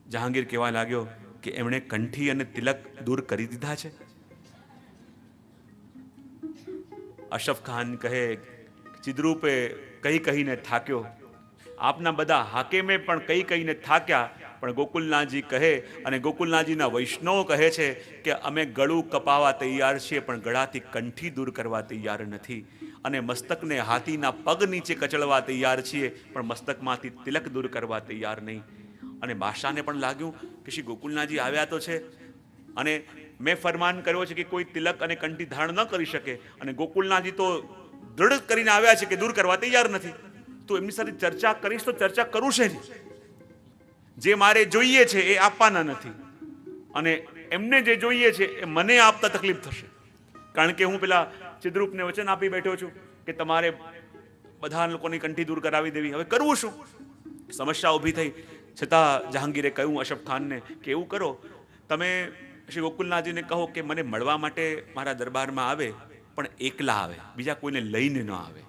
A: જહાંગીર કહેવા લાગ્યો કે એમણે કંઠી અને તિલક દૂર કરી દીધા છે. અશરફ ખાન કહે, ચિદ્રૂપે કહી કહીને થાક્યો, આપના બધા હાકેમે પણ કહી કહીને થાક્યા, પણ ગોકુલનાથજી કહે અને ગોકુલનાથજીના વૈષ્ણવ કહે છે કે અમે ગળું કપાવા તૈયાર છીએ પણ ગળાથી કંઠી દૂર કરવા તૈયાર નથી, અને મસ્તકને હાથીના પગ નીચે કચડવા તૈયાર છીએ પણ મસ્તકમાંથી તિલક દૂર કરવા તૈયાર નહીં. અને બાદશાહને પણ લાગ્યું કે શ્રી ગોકુલનાથજી આવ્યા તો છે અને મેં ફરમાન કર્યો છે કે કોઈ તિલક અને કંઠી ધારણ ન કરી શકે, અને ગોકુલનાથજી તો દૃઢ કરીને આવ્યા છે કે દૂર કરવા તૈયાર નથી, તો એમની સાથે ચર્ચા કરીશ તો ચર્ચા કરું છે નહીં. જે મારે જોઈએ છે એ આપવાના નથી અને એમને જે જોઈએ છે એ મને આપતા તકલીફ થશે, કારણ કે હું પેલા ચિદ્રૂપને વચન આપી બેઠો છું કે તમારે બધા લોકોની કંઠી દૂર કરાવી દેવી. હવે કરવું શું? સમસ્યા ઊભી થઈ. છતાં જહાંગીરે કહ્યું અશરફ ખાનને કે એવું કરો, તમે શ્રી ગોકુલનાથજીને કહો કે મને મળવા માટે મારા દરબારમાં આવે પણ એકલા આવે, બીજા કોઈને લઈને ન આવે.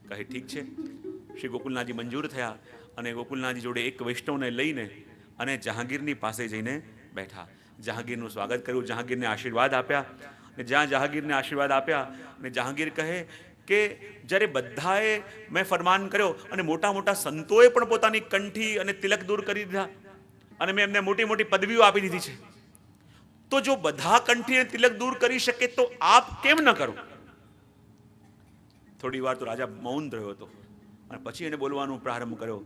A: કહે ઠીક છે. શ્રી ગોકુલનાથજી મંજૂર થયા અને ગોકુલનાથજી જોડે એક વૈષ્ણવને લઈને અને જહાંગીરની પાસે જઈને બેઠા. જહાંગીરનું સ્વાગત કર્યું, જહાંગીરને આશીર્વાદ આપ્યા. અને જ્યાં જહાંગીરને આશીર્વાદ આપ્યા અને જહાંગીર કહે કે જ્યારે બધાએ મેં ફરમાન કર્યો અને મોટા મોટા સંતોએ પણ પોતાની કંઠી અને તિલક દૂર કરી દીધા અને મેં એમને મોટી મોટી પદવીઓ આપી દીધી છે, તો જો બધા કંઠી અને તિલક દૂર કરી શકે તો આપ કેમ ન કરો? થોડી વાર તો રાજા મૌન રહ્યો હતો અને પછી એને બોલવાનું પ્રારંભ કર્યો.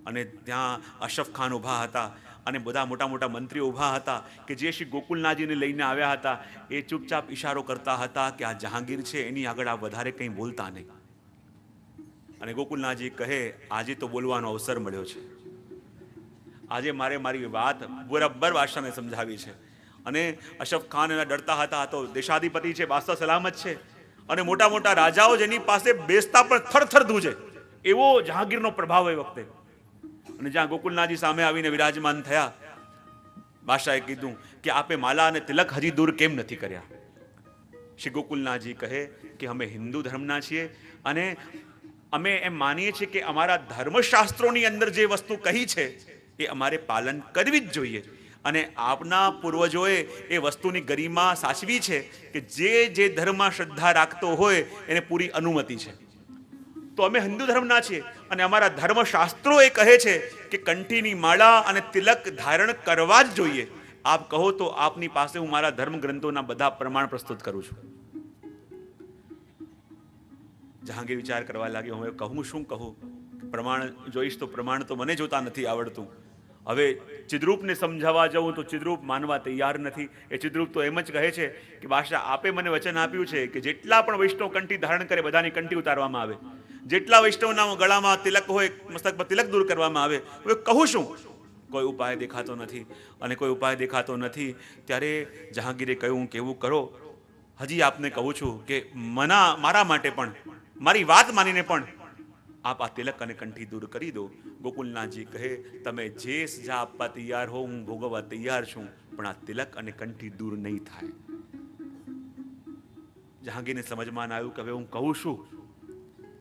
A: અને ત્યાં અશરફ ખાન ઊભા હતા અને બધા મોટા મોટા મંત્રીઓ ઊભા હતા કે જે શ્રી ગોકુલનાથજીને લઈને આવ્યા હતા. એ ચૂપચાપ ઇશારો કરતા હતા કે આ જહાંગીર છે, એની આગળ આ વધારે કંઈ બોલતા નહીં. અને ગોકુલનાથજી કહે, આજે તો બોલવાનો અવસર મળ્યો છે, આજે મારે મારી વાત બરાબર બાદશાહને સમજાવી છે. અને અશરફ ખાન એના ડરતા હતા, તો દેશાધિપતિ છે, બાદશાહ સલામત છે, અને મોટા મોટા રાજાઓ જેની પાસે બેસતા પણ થરથર ધ્રુજે એવો જહાંગીરનો પ્રભાવ એ વખતે. અને જ્યાં ગોકુલનાથજી સામે આવીને વિરાજમાન થયા, બાદશાહે કીધું કે આપે માલા અને તિલક હજી દૂર કેમ નથી કર્યા? શ્રી ગોકુલનાથજી કહે કે અમે હિન્દુ ધર્મના છીએ અને અમે એમ માનીએ છીએ કે અમારા ધર્મશાસ્ત્રોની અંદર જે વસ્તુ કહી છે એ અમારે પાલન કરવી જ જોઈએ, અને આપના પૂર્વજોએ એ વસ્તુની ગરિમા સાચવી છે કે જે ધર્મમાં શ્રદ્ધા રાખતો હોય એને પૂરી અનુમતિ છે. તો અમે હિન્દુ ધર્મના છીએ અને અમારા ધર્મશાસ્ત્રો એ કહે છે કે કંઠીની માળા અને તિલક ધારણ કરવા જ જોઈએ. આપ કહો તો આપની પાસે હું મારા ધર્મ ગ્રંથોના બધા પ્રમાણ પ્રસ્તુત કરું છું. જહાંગીર વિચાર કરવા લાગ્યો, હવે કહું શું કહું? પ્રમાણ જોઈશ તો પ્રમાણ તો મને જોતા નથી આવડતું. હવે ચિદ્રૂપને સમજાવવા જવું તો ચિદ્રૂપ માનવા તૈયાર નથી. એ ચિદ્રૂપ તો એમ જ કહે છે કે બાદશાહ આપે મને વચન આપ્યું છે કે જેટલા પણ વૈષ્ણવ કંઠી ધારણ કરે બધાની કંઠી ઉતારવામાં આવે, જેટલા વૈષ્ણવના ગળામાં તિલક હોય મસ્તક પર તિલક દૂર કરવામાં આવે. હવે કહું શું? કોઈ ઉપાય દેખાતો નથી. અને કોઈ ઉપાય દેખાતો નથી ત્યારે જહાંગીરે કહ્યું કે એવું કરો, હજી આપને કહું છું કે મારા માટે પણ, મારી વાત માનીને પણ આપ આ તિલક અને કંઠી દૂર કરી દો. ગોકુલનાથજી કહે, તમે જે સજા આપવા તૈયાર હો હું ભોગવવા તૈયાર છું, પણ આ તિલક અને કંઠી દૂર નહીં થાય. જહાંગીરને સમજમાં આવ્યું કે હવે હું કહું શું,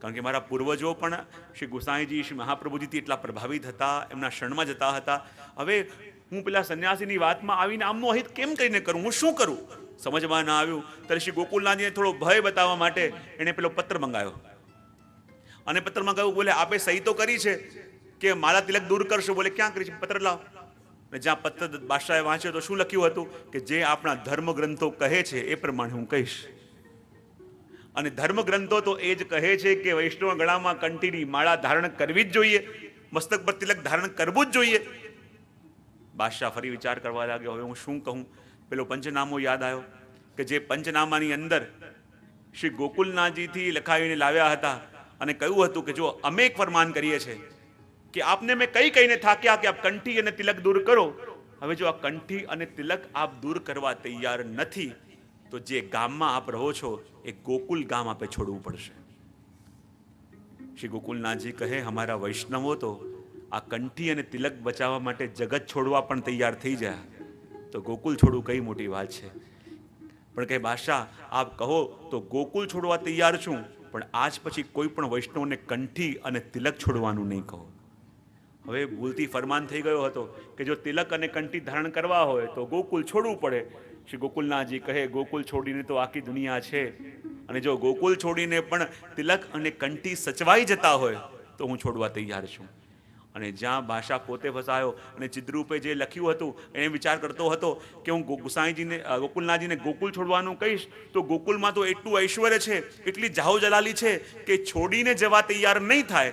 A: કારણ કે મારા પૂર્વજો પણ શ્રી ગુસાઈજી, શ્રી મહાપ્રભુજીથી એટલા પ્રભાવિત હતા, એમના શરણમાં જતા હતા. હવે હું પેલા સંન્યાસીની વાતમાં આવીને આમનું અહિત કેમ કરીને કરું? હું શું કરું? સમજમાં ના આવ્યું ત્યારે શ્રી ગોકુલનાથજીને થોડો ભય બતાવવા માટે એણે પેલો પત્ર મંગાવ્યો અને પત્રમાં કહ્યું, બોલે આપે સહી તો કરી છે કે માલા તિલક દૂર કરશો. બોલે ક્યાં કરી છે, પત્ર લાવ. અને જ્યાં પત્ર બાદશાહે વાંચ્યો તો શું લખ્યું હતું કે જે આપણા ધર્મ ગ્રંથો કહે છે એ પ્રમાણે હું કહીશ. અને ધર્મ ગ્રંથો તો એ જ કહે છે કે વૈષ્ણવ ગળામાં કંઠીની માળા ધારણ કરવી જ જોઈએ, મસ્તક પર તિલક ધારણ કરવું જ જોઈએ. બાદશાહ ફરી વિચાર કરવા લાગ્યો, હવે હું શું કહું. પેલો પંચનામો યાદ આવ્યો કે જે પંચનામાની અંદર શ્રી ગોકુલનાથજીથી લખાવીને લાવ્યા હતા અને કહ્યું હતું કે જો અમે એક ફરમાન કરીએ છીએ કે આપને મેં કહીને થાક્યા કે આપ કંઠી અને તિલક દૂર કરો. હવે જો આ કંઠી અને તિલક આપ દૂર કરવા તૈયાર નથી તો જે ગામમાં આપ રહો છો એ ગોકુલ ગામ આપે છોડવું પડશે. શ્રી ગોકુલનાથજી કહે, અમારા વૈષ્ણવો તો આ કંઠી અને તિલક બચાવવા માટે જગત છોડવા પણ તૈયાર થઈ જાય તો ગોકુલ છોડવું કઈ મોટી વાત છે. પણ કહે, બાદશાહ આપ કહો તો ગોકુલ છોડવા તૈયાર છું, પણ આજ પછી કોઈ પણ વૈષ્ણવને કંઠી અને તિલક છોડવાનું નહીં કહો. હવે ભૂલથી ફરમાન થઈ ગયો હતો કે જો તિલક અને કંઠી ધારણ કરવા હોય તો ગોકુલ છોડવું પડે. શ્રી ગોકુલનાથજી કહે, ગોકુલ છોડીને તો આખી દુનિયા છે, અને જો ગોકુલ છોડીને પણ તિલક અને કંઠી સચવાઈ જતા હોય તો હું છોડવા તૈયાર છું. અને જ્યાં બાદશાહ પોતે ફસાયો અને ચિદ્રરૂપે જે લખ્યું હતું એને વિચાર કરતો હતો કે હું ગુસાઈજીને ગોકુલનાથજીને ગોકુલ છોડવાનું કહીશ તો ગોકુલમાં તો એટલું ઐશ્વર્ય છે, એટલી જાહો જલાલી છે કે છોડીને જવા તૈયાર નહીં થાય.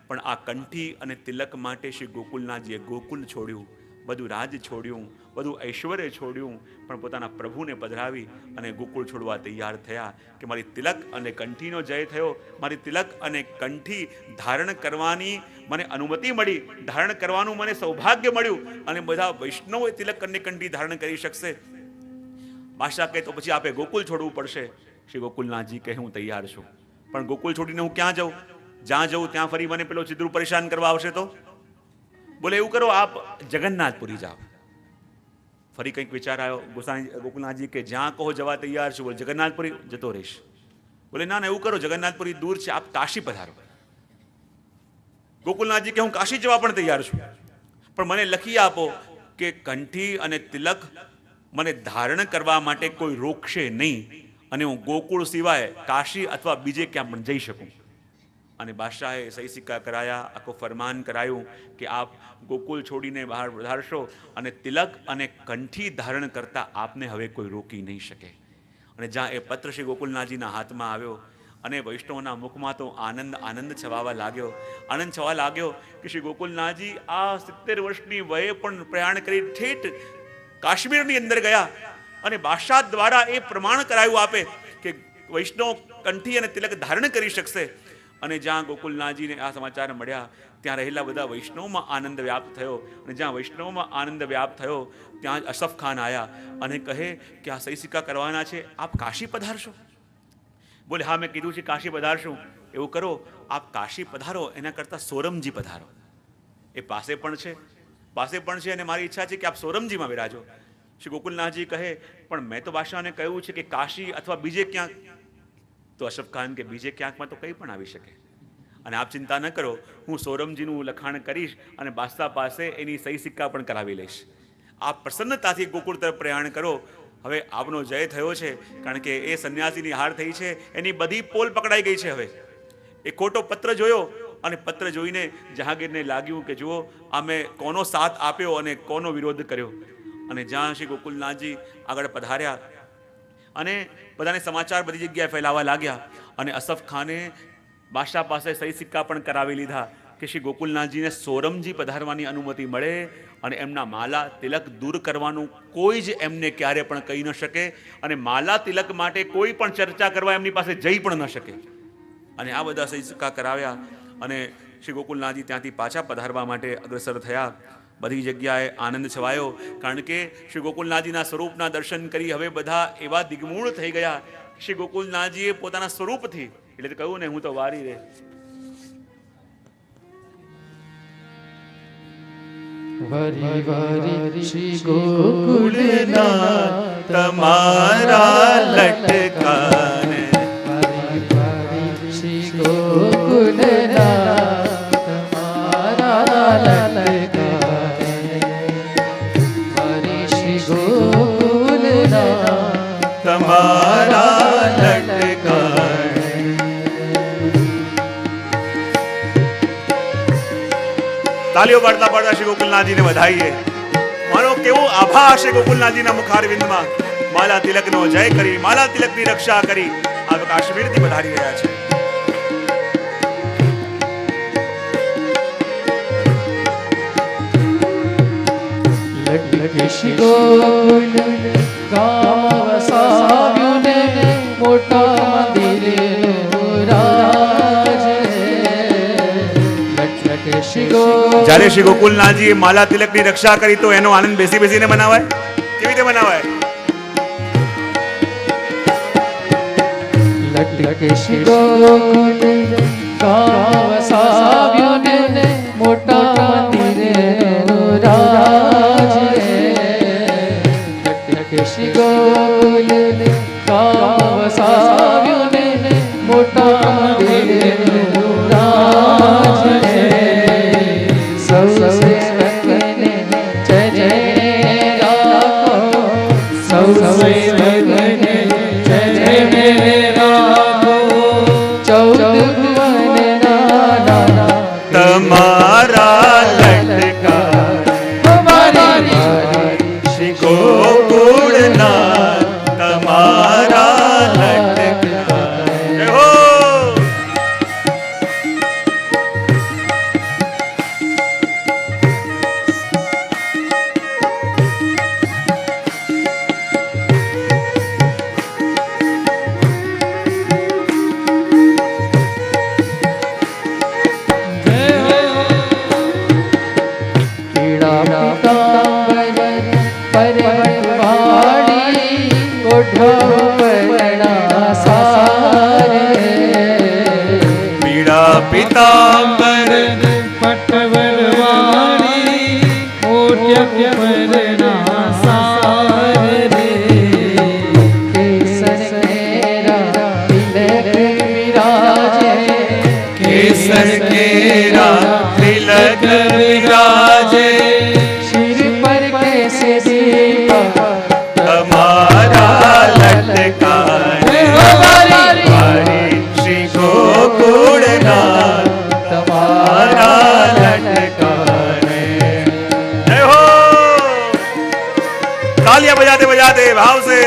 A: પણ આ કંઠી અને તિલક માટે શ્રી ગોકુલનાથજીએ ગોકુલ છોડ્યું, બધું રાજ છોડ્યું, બધું ઐશ્વર્ય છોડ્યું, પણ પોતાના પ્રભુને પધરાવી અને ગોકુળ છોડવા તૈયાર થયા કે મારી તિલક અને કંઠીનો જય થયો, મારી તિલક અને કંઠી ધારણ કરવાની મને અનુમતિ મળી, ધારણ કરવાનું મને સૌભાગ્ય મળ્યું અને બધા વૈષ્ણવો તિલક અને કંઠી ધારણ કરી શકશે. બાદશાહ કહે, તો પછી આપે ગોકુલ છોડવું પડશે. શ્રી ગોકુલનાથજી કહે, હું તૈયાર છું, પણ ગોકુલ છોડીને હું ક્યાં જાઉં? જ્યાં જવું ત્યાં ફરી મને પેલો ચિદ્રુ પરેશાન કરવા આવશે તો? બોલે એવું કરો, આપ જગન્નાથપુરી જાઓ. ફરી કંઈક વિચાર આવ્યો ગોકુલનાથજી કે જ્યાં કહો જવા તૈયાર છું. બોલે જગન્નાથપુરી જતો રહીશ. બોલે ના એવું કરો, જગન્નાથપુરી દૂર છે, આપ કાશી પધારો. ગોકુલનાથજી કે હું કાશી જવા પણ તૈયાર છું, પણ મને લખી આપો કે કંઠી અને તિલક મને ધારણ કરવા માટે કોઈ રોકશે નહીં અને હું ગોકુળ સિવાય કાશી અથવા બીજે ક્યાં પણ જઈ શકું. અને બાદશાહે સહી સિક્કા કરાયા, આખું ફરમાન કરાયું કે આપ ગોકુલ છોડીને બહાર વધારશો અને તિલક અને કંઠી ધારણ કરતા આપને હવે કોઈ રોકી નહીં શકે. અને જ્યાં એ પત્ર શ્રી ગોકુલનાથજીના હાથમાં આવ્યો અને વૈષ્ણવના મુખમાં તો આનંદ છવાવા લાગ્યો કે શ્રી ગોકુલનાથજી આ 70 વર્ષની વયે પણ પ્રયાણ કરી ઠેઠ કાશ્મીરની અંદર ગયા અને બાદશાહ દ્વારા એ પ્રમાણ કરાયું આપે કે વૈષ્ણવ કંઠી અને તિલક ધારણ કરી શકશે. અને જ્યાં ગોકુલનાથજીને આ સમાચાર મળ્યા ત્યાં રહેલા બધા વૈષ્ણવમાં આનંદ વ્યાપ્ત થયો. અને જ્યાં વૈષ્ણવમાં આનંદ વ્યાપ્ત થયો ત્યાં જ અસફ ખાન આવ્યા અને કહે કે આ સહી સિક્કા કરવાના છે, આપ કાશી પધારશો? બોલે હા, મેં કીધું છે કાશી પધારશું. એવું કરો, આપ કાશી પધારો એના કરતાં સોરમજી પધારો, એ પાસે પણ છે અને મારી ઈચ્છા છે કે આપ સોરમજીમાં બિરાજો. શ્રી ગોકુલનાથજી કહે, પણ મેં તો બાદશાહને કહ્યું છે કે કાશી અથવા બીજે ક્યાંક. તો અશરફ ખાન કે બીજે ક્યાંકમાં તો કંઈ પણ આવી શકે, અને આપ ચિંતા ન કરો, હું સોરમજીનું લખાણ કરીશ અને બાદશાહ પાસે એની સહી સિક્કા પણ કરાવી લઈશ. આપ પ્રસન્નતાથી ગોકુળ તરફ પ્રયાણ કરો. હવે આપનો જય થયો છે, કારણ કે એ સંન્યાસીની હાર થઈ છે, એની બધી પોલ પકડાઈ ગઈ છે. હવે એ ખોટો પત્ર જોયો અને પત્ર જોઈને જહાંગીરને લાગ્યું કે જુઓ અમે કોનો સાથ આપ્યો અને કોનો વિરોધ કર્યો. અને જ્યાં શ્રી ગોકુલનાથજી આગળ પધાર્યા અને બધાને સમાચાર બધી જગ્યાએ ફેલાવા લાગ્યા અને અસફ ખાને બાદશાહ પાસે સહી સિક્કા પણ કરાવી લીધા કે શ્રી ગોકુલનાથજીને સોરમજી પધારવાની અનુમતિ મળે અને એમના માલા તિલક દૂર કરવાનું કોઈ જ એમને ક્યારે પણ કહી ન શકે અને માલા તિલક માટે કોઈ પણ ચર્ચા કરવા એમની પાસે જઈ પણ ન શકે. અને આ બધા સહી સિક્કા કરાવ્યા અને શ્રી ગોકુલનાથજી ત્યાંથી પાછા પધારવા માટે અગ્રસર થયા. બધી જગ્યાએ આનંદ છવાયો, કારણ કે શ્રી ગોકુલનાથજીના સ્વરૂપના દર્શન કરી હવે બધા એવા દિગ્મૂળ થઈ ગયા. શ્રી ગોકુલનાથજીએ પોતાના સ્વરૂપથી, એટલે કહ્યું ને હું તો વારી રે
B: વરી વરી શ્રી ગોકુલનાથ
A: તમારા લટકાને,
B: વરી વરી શ્રી ગોકુલનાથ તમારા લટકાને, વરી શ્રી ગોકુલનાથ
A: તાલીઓ પાડતા પાડતા શ્રી ગોકુલનાથજીને વધાઈએ. માનો કેવો આભા હશે ગોકુલનાથજીના મુખારવિંદમાં. માલા તિલકનો જય કરી, માલા તિલકની રક્ષા કરી આ કાશ્મીરથી વધારી રહ્યા છે.
B: લગી ગોકુલ ગામ વસાવ્યું ને મોટા મંદિરનું રાજ.
A: જ્યારે શ્રી ગોકુલનાથજી માલા તિલકની રક્ષા કરી તો એનો આનંદ બેસી બેસીને મનાવાય? કેવી રીતે મનાવાય?
B: લગી ગોકુલ ગામ વસાવ્યું ને મોટા મંદિરનું રાજ. લગી ગોકુલ ગામ વસાવ્યું ને મોટા મંદિરનું રાજ. સૌ સેવકને જય રાખો, સૌ સેવકને જય રાખો. 14 ભુવનના
A: તમારા લટકા
B: અમારી
A: શ્રી ગોકુળનાથ તમારા લટકા. જય હો.
B: પીતાંબર પટવરવાળી ઓઢ્ય ઉપરના સારે. કેસર કેરા તિલક વિરાજે,
A: કેસર કેરા તિલક વિરાજે.
B: શિર પર કેસરી
A: તમારા લટકાને મારી શ્રી ગોકુળનાથ તમારા લટકાને. જય હો. તાલિયાं बजाते बजाते भाव से.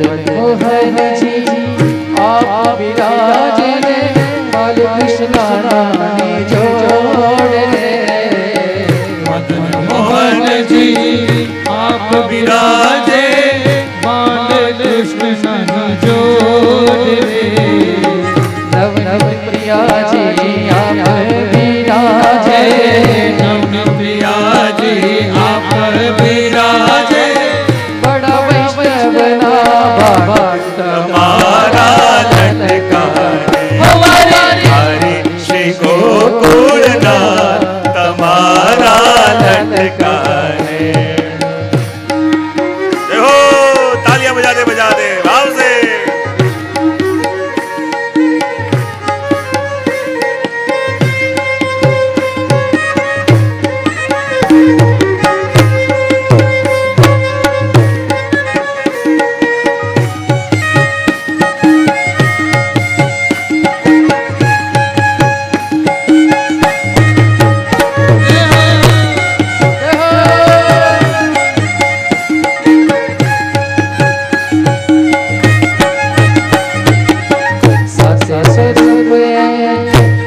B: મદન મોહનજી આપ વિરાજે રે બાલ કૃષ્ણની જોડ રે
C: મદન મોહનજી આપ બિરાજે બાલ કૃષ્ણની જોડ રે
B: નવ નવ પ્રિયાજી આપ વિરાજે
C: નવન પ્રિયાજી આપ બિરાજે
B: બડા વૈષ્ણવના ભક્ત
A: તમારા લટકારે હરે શ્રી ગોકુળના તમારા લટકારે જય હો તાલિયાં બજાતે બજાતે ભાવ સે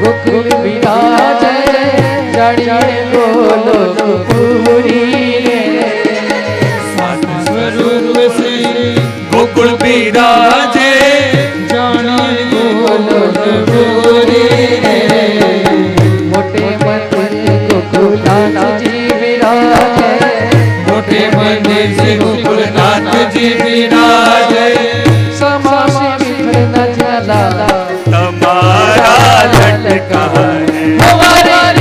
B: ગોકુલ વિરાજે જાણીએ બોલો પૂરી રે
C: સાત સ્વરૂપ શ્રી ગોકુળ બિરાજે જાણે બોલો પૂરી રે
B: મોટે મંદિર ગોકુલનાથજી વિરાજે
C: મોટે મંદિર શ્રી ગોકુળનાથજી બિરાજે
B: સમાસી વિઘ્ન ઝાલા
A: તમારા લટકારે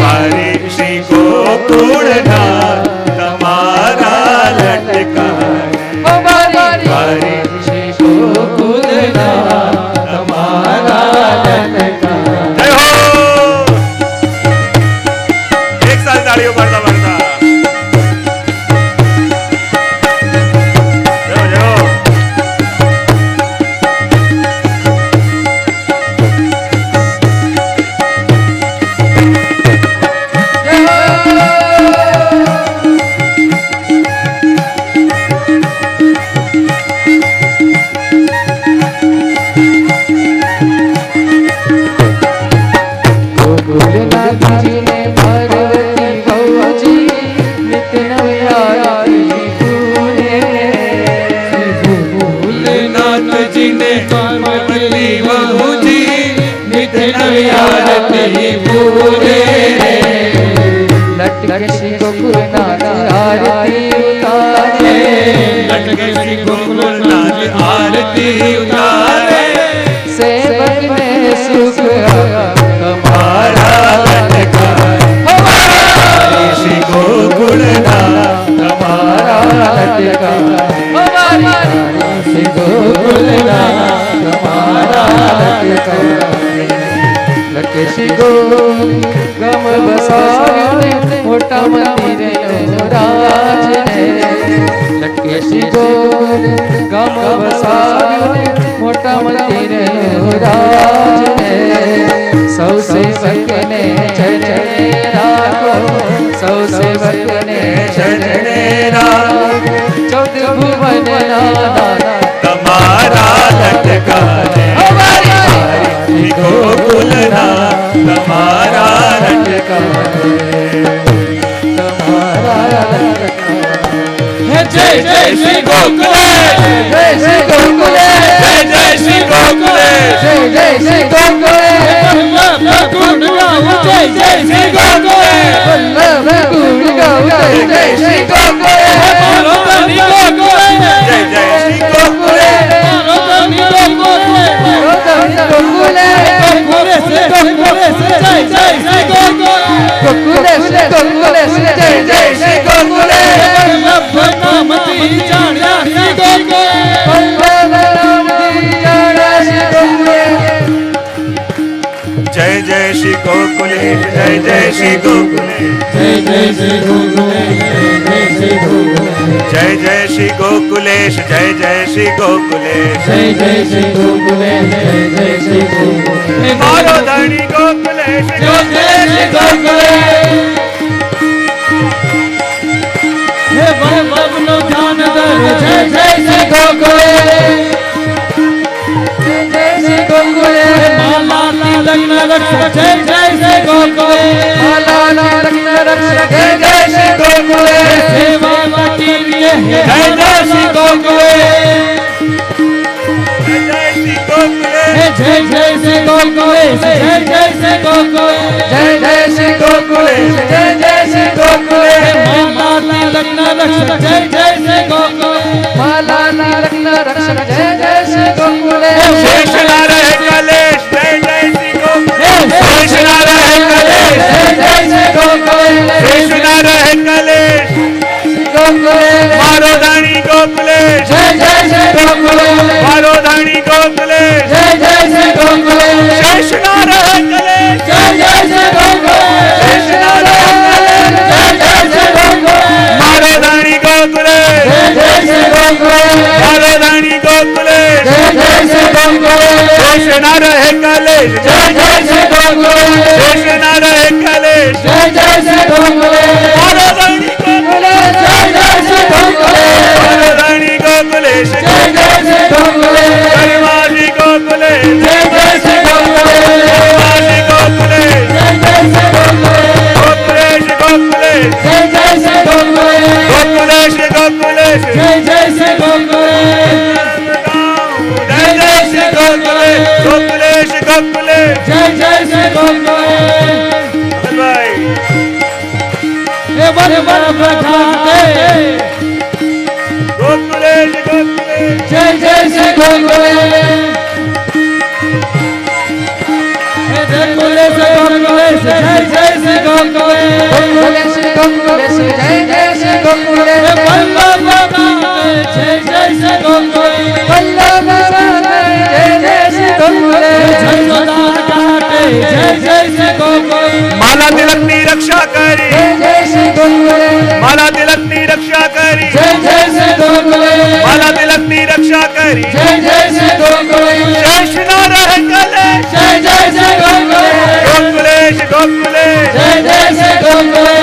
A: હરે શ્રી ગોકુળના તમારા લટકારે
B: હરે શ્રી ગોકુલના તમારા લટકારે
A: જય હો એક સાલ તાળીઓ પાડતા પાડતા જય જય
B: ગોકુલનાથજી ને પાર્વતી ભવજી નિત્ય નવયારી પૂરે
C: ભોલેનાથજી ને પાર્વતી બહુજી નિત્ય નવ્યારતી પૂરે
B: લટકે શ્રી ગોકુલનાથ આરતી ઉતારે
C: લટકે શ્રી ગોકુળનાથ આરતી ઉતારે
B: સેવક ને સુખ
A: તમારા લટકારે હરે શ્રી ગોકુળના તમારા
B: લટકારે શ્રી ગોકુલના તમારા લટકારે લટકે શ્રી ગમ બસાવ્યું ને મોટા મંદિરે રાજ ને લટકે શ્રી ગમ બસાવ્યું ને મોટા મંદિરે રાજ ને સૌ સેવકને ચરણે રાખો સૌ સેવકને ચરણે રાખો ચૌદ ભુવનના
A: તમારા લટકારે હરે શ્રી ગોકુળના તમારા લટકારે
B: તમારા લટકારે
C: જય જય શ્રી ગોકુળેશ
B: જય શ્રી ગોકુલેશ
A: જય જય શ્રી ગોકુળેશ
B: જય જય શ્રી ગોકુલેશ
C: ગુણ ગાઉં જય જય શ્રી ગોકુળેશ
B: વલ્લભ ગુણ ગાઉં જય જય શ્રી ગોકુલેશ
C: મારો ધણી ગોકુળેશ
A: જય જય શ્રી ગોકુળેશ
C: મારો ધણી ગોકુળેશ
B: ગોકુલેશ
C: ગોકુળેશ જય જય શ્રી ગોકુળેશ
B: ગોકુલેશ ગોકુલેશ જય જય શ્રી ગોકુલેશ
C: વલ્લભ નામથી જાણ્યા શ્રી ગોકુળેશ
B: વલ્લભ નામથી જાણ્યા શ્રી ગોકુલેશ
A: જય જય શ્રી ગોકુલેશ જય જય શ્રી ગોકુલેશ
C: જય જય શ્રી ગોકુળેશ જય જય શ્રી ગોકુળેશ
A: જય જય શ્રી ગોકુલેશ જય જય શ્રી ગોકુલેશ
C: જય જય શ્રી ગોકુળેશ જય જય શ્રી ગોકુળેશ
A: મારો ધણી ગોકુલેશ
C: જય જય શ્રી ગોકુળેશ હે વલ્લભ નો ધ્યાન ધર જય જય શ્રી ગોકુળેશ रक्षक जय जय श्री गोकुले
B: माला रत्न रक्षक जय जय श्री गोकुले
C: सेवा माटी लिए जय जय श्री गोकुले
A: जय जय श्री गोकुले
C: जय जय श्री गोकुले जय जय श्री गोकुले
B: जय जय श्री गोकुले जय जय श्री गोकुले
C: माला रत्न रक्षक जय जय श्री गोकुले
B: माला रत्न रक्षक जय जय श्री गोकुले
A: शेष नारायण कलेश जय जय श्री गोकुले शेष नारायण कलेश
B: जय जय श्री गोकुले
A: शेष नारायण कलेश
B: गोकुले
A: मारो धाणी गोकुले
B: जय जय श्री गोकुले
A: मारो धाणी गोकुले
B: जय जय श्री गोकुले
A: शेष नारायण कलेश
B: जय जय श्री गोकुले
A: शेष नारायण कलेश
B: जय जय श्री गोकुले
A: मारो धाणी गोकुले
B: जय जय श्री गोकुले
A: मारो धाणी गोकुले
B: जय जय श्री गोकुले
A: शेष नारायण कलेश
B: जय जय श्री गोकुले
A: शेष नारायण कलेश
B: जय जय श्री गोकुले
A: मारो धाणी गोकुले
B: जय जय श्री गोकुले
A: मारो धाणी गोकुले
B: जय जय श्री गोकुले
A: हरिवासी गोकुले
B: जय जय श्री गोकुले
A: हरिवासी गोकुले
B: जय जय श्री गोकुले
A: गोकुलेश गोकुले
B: जय जय श्री गोकुले
A: गोकुलेश गोकुलेश
C: जय जय श्री गोकुले
A: जय जय श्री गोकुले गोकुलेश गोकुले
C: जय जय श्री गोकुले
A: भाई
C: हे वन वन प्रघाते
A: गोकुलेश गोकुले
B: जय जय श्री गोकुले
C: हे गोकुले से गोकुले जय जय श्री गोकुले
B: गोकुले श्री गोकुले जय जय श्री गोकुले
C: हे वल्लभ जय जय श्री गोकुले
B: वल्लभ जय जय श्री गोकुले
C: जसोदा घाटे जय जय श्री गोकुले
A: माला तिलकनी रक्षा करी
B: जय जय श्री गोकुले
A: माला तिलकनी रक्षा करी
B: जय जय श्री गोकुले
A: माला तिलकनी रक्षा करी
B: जय जय श्री गोकुले
A: शेष नारायण कलेश
B: जय जय श्री गोकुले
A: गोकुलेश गोकुले
B: जय जय श्री गोकुले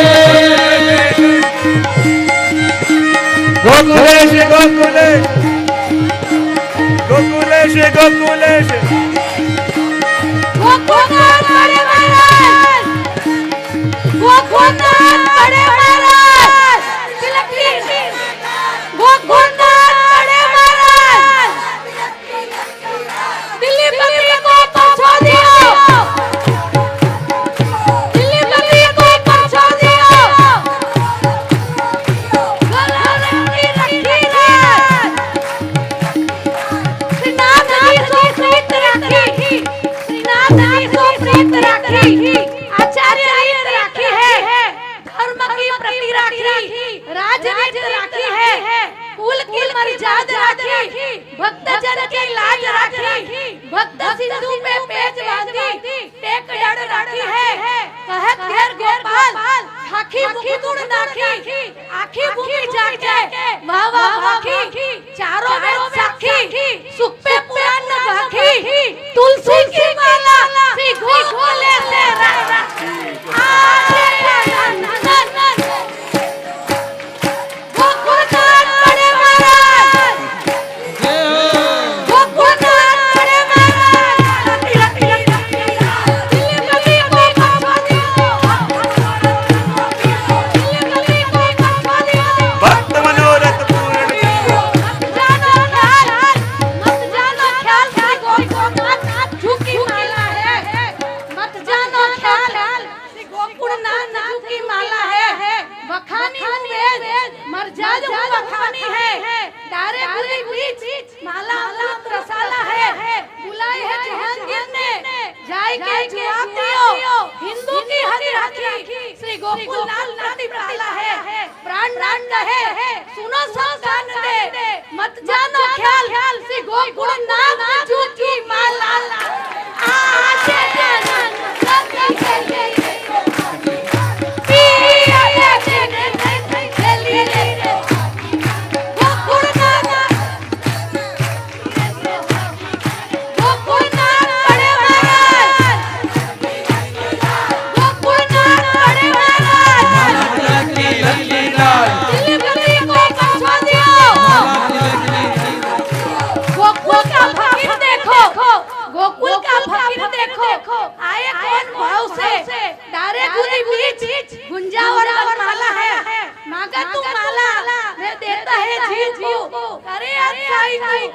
A: गोकुलेश गोकुले गोकुलेश गोकुलेश
D: गोकुलनाथ बड़े महाराज गोकुलनाथ बड़े महाराज गोकुलनाथ बड़े महाराज दिल्ली पति को पहुंचा दिया दिल्ली पति को पहुंचा दिया गलारंगी रखी रात श्रीनाथ जी को प्रीत रखी श्रीनाथ जी को प्रीत रखी आचार्य रीत रखी है धर्म की प्रति रखी राज रीत रखी है कुल की मर्यादा रखी भक्त जन की लाज रखी भक्त सिंधु पे पेच बांधी टेक डर रखी है कहत घेर गोपाल आखी मुकुट नाखी आखी भूमि जाके वाह वाह आखी चारों वेद साखी सुख पे पुराण भाखी तुलसी की माला श्री गोकुले से रखी गोकुलनाथ बड़े महाराज गोकुलनाथ बड़े महाराज दिल्ली पति को पहुंचा दिया दिल्ली पति को पहुंचा दिया
A: भक्त मनोरथ पूर्ण
D: मत जानो ख्याल श्री गोकुलनाथ झुकी माला है मत जानो ख्याल श्री गोकुलनाथ झुकी माला है बखानी वेद मर्जाद बखानी है डारे पूरी बीच माला अमृत रसाला है बुलाई है जहांगीर ने जाय के जवाब दियो हिंदू की हरी राखी श्री गोकुलनाथ प्राणी प्राला है प्राण प्राण कहे सुनो सब कान दे मत जानो ख्याल श्री गोकुलनाथ झुकी माला आजे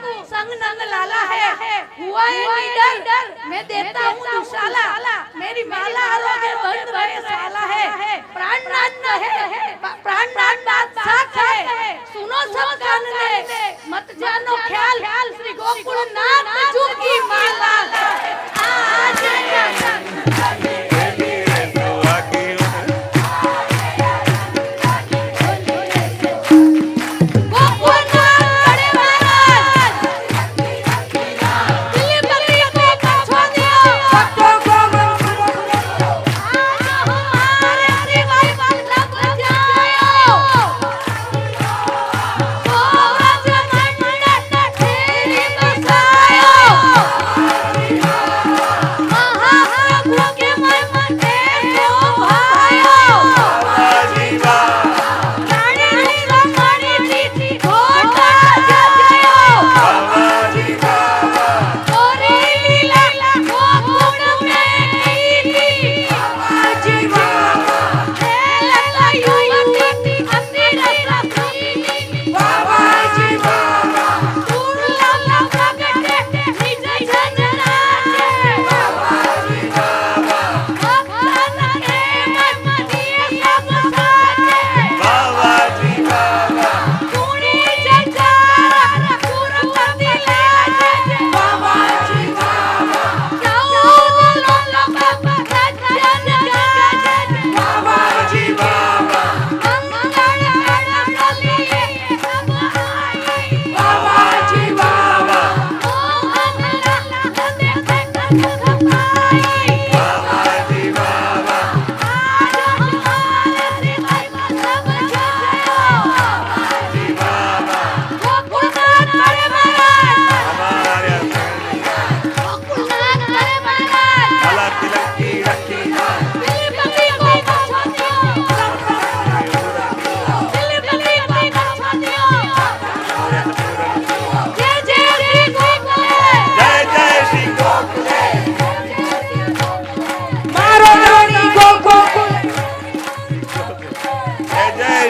D: को संग नंग लाला है हुआ है निडर मैं देता हूँ दुशाला मेरी माला हरोगे बंद रहे साला है प्राणनाथ बात साथ है सुनो सब कान ले मत जानो ख्याल श्री गोकुलनाथ जी की माला आज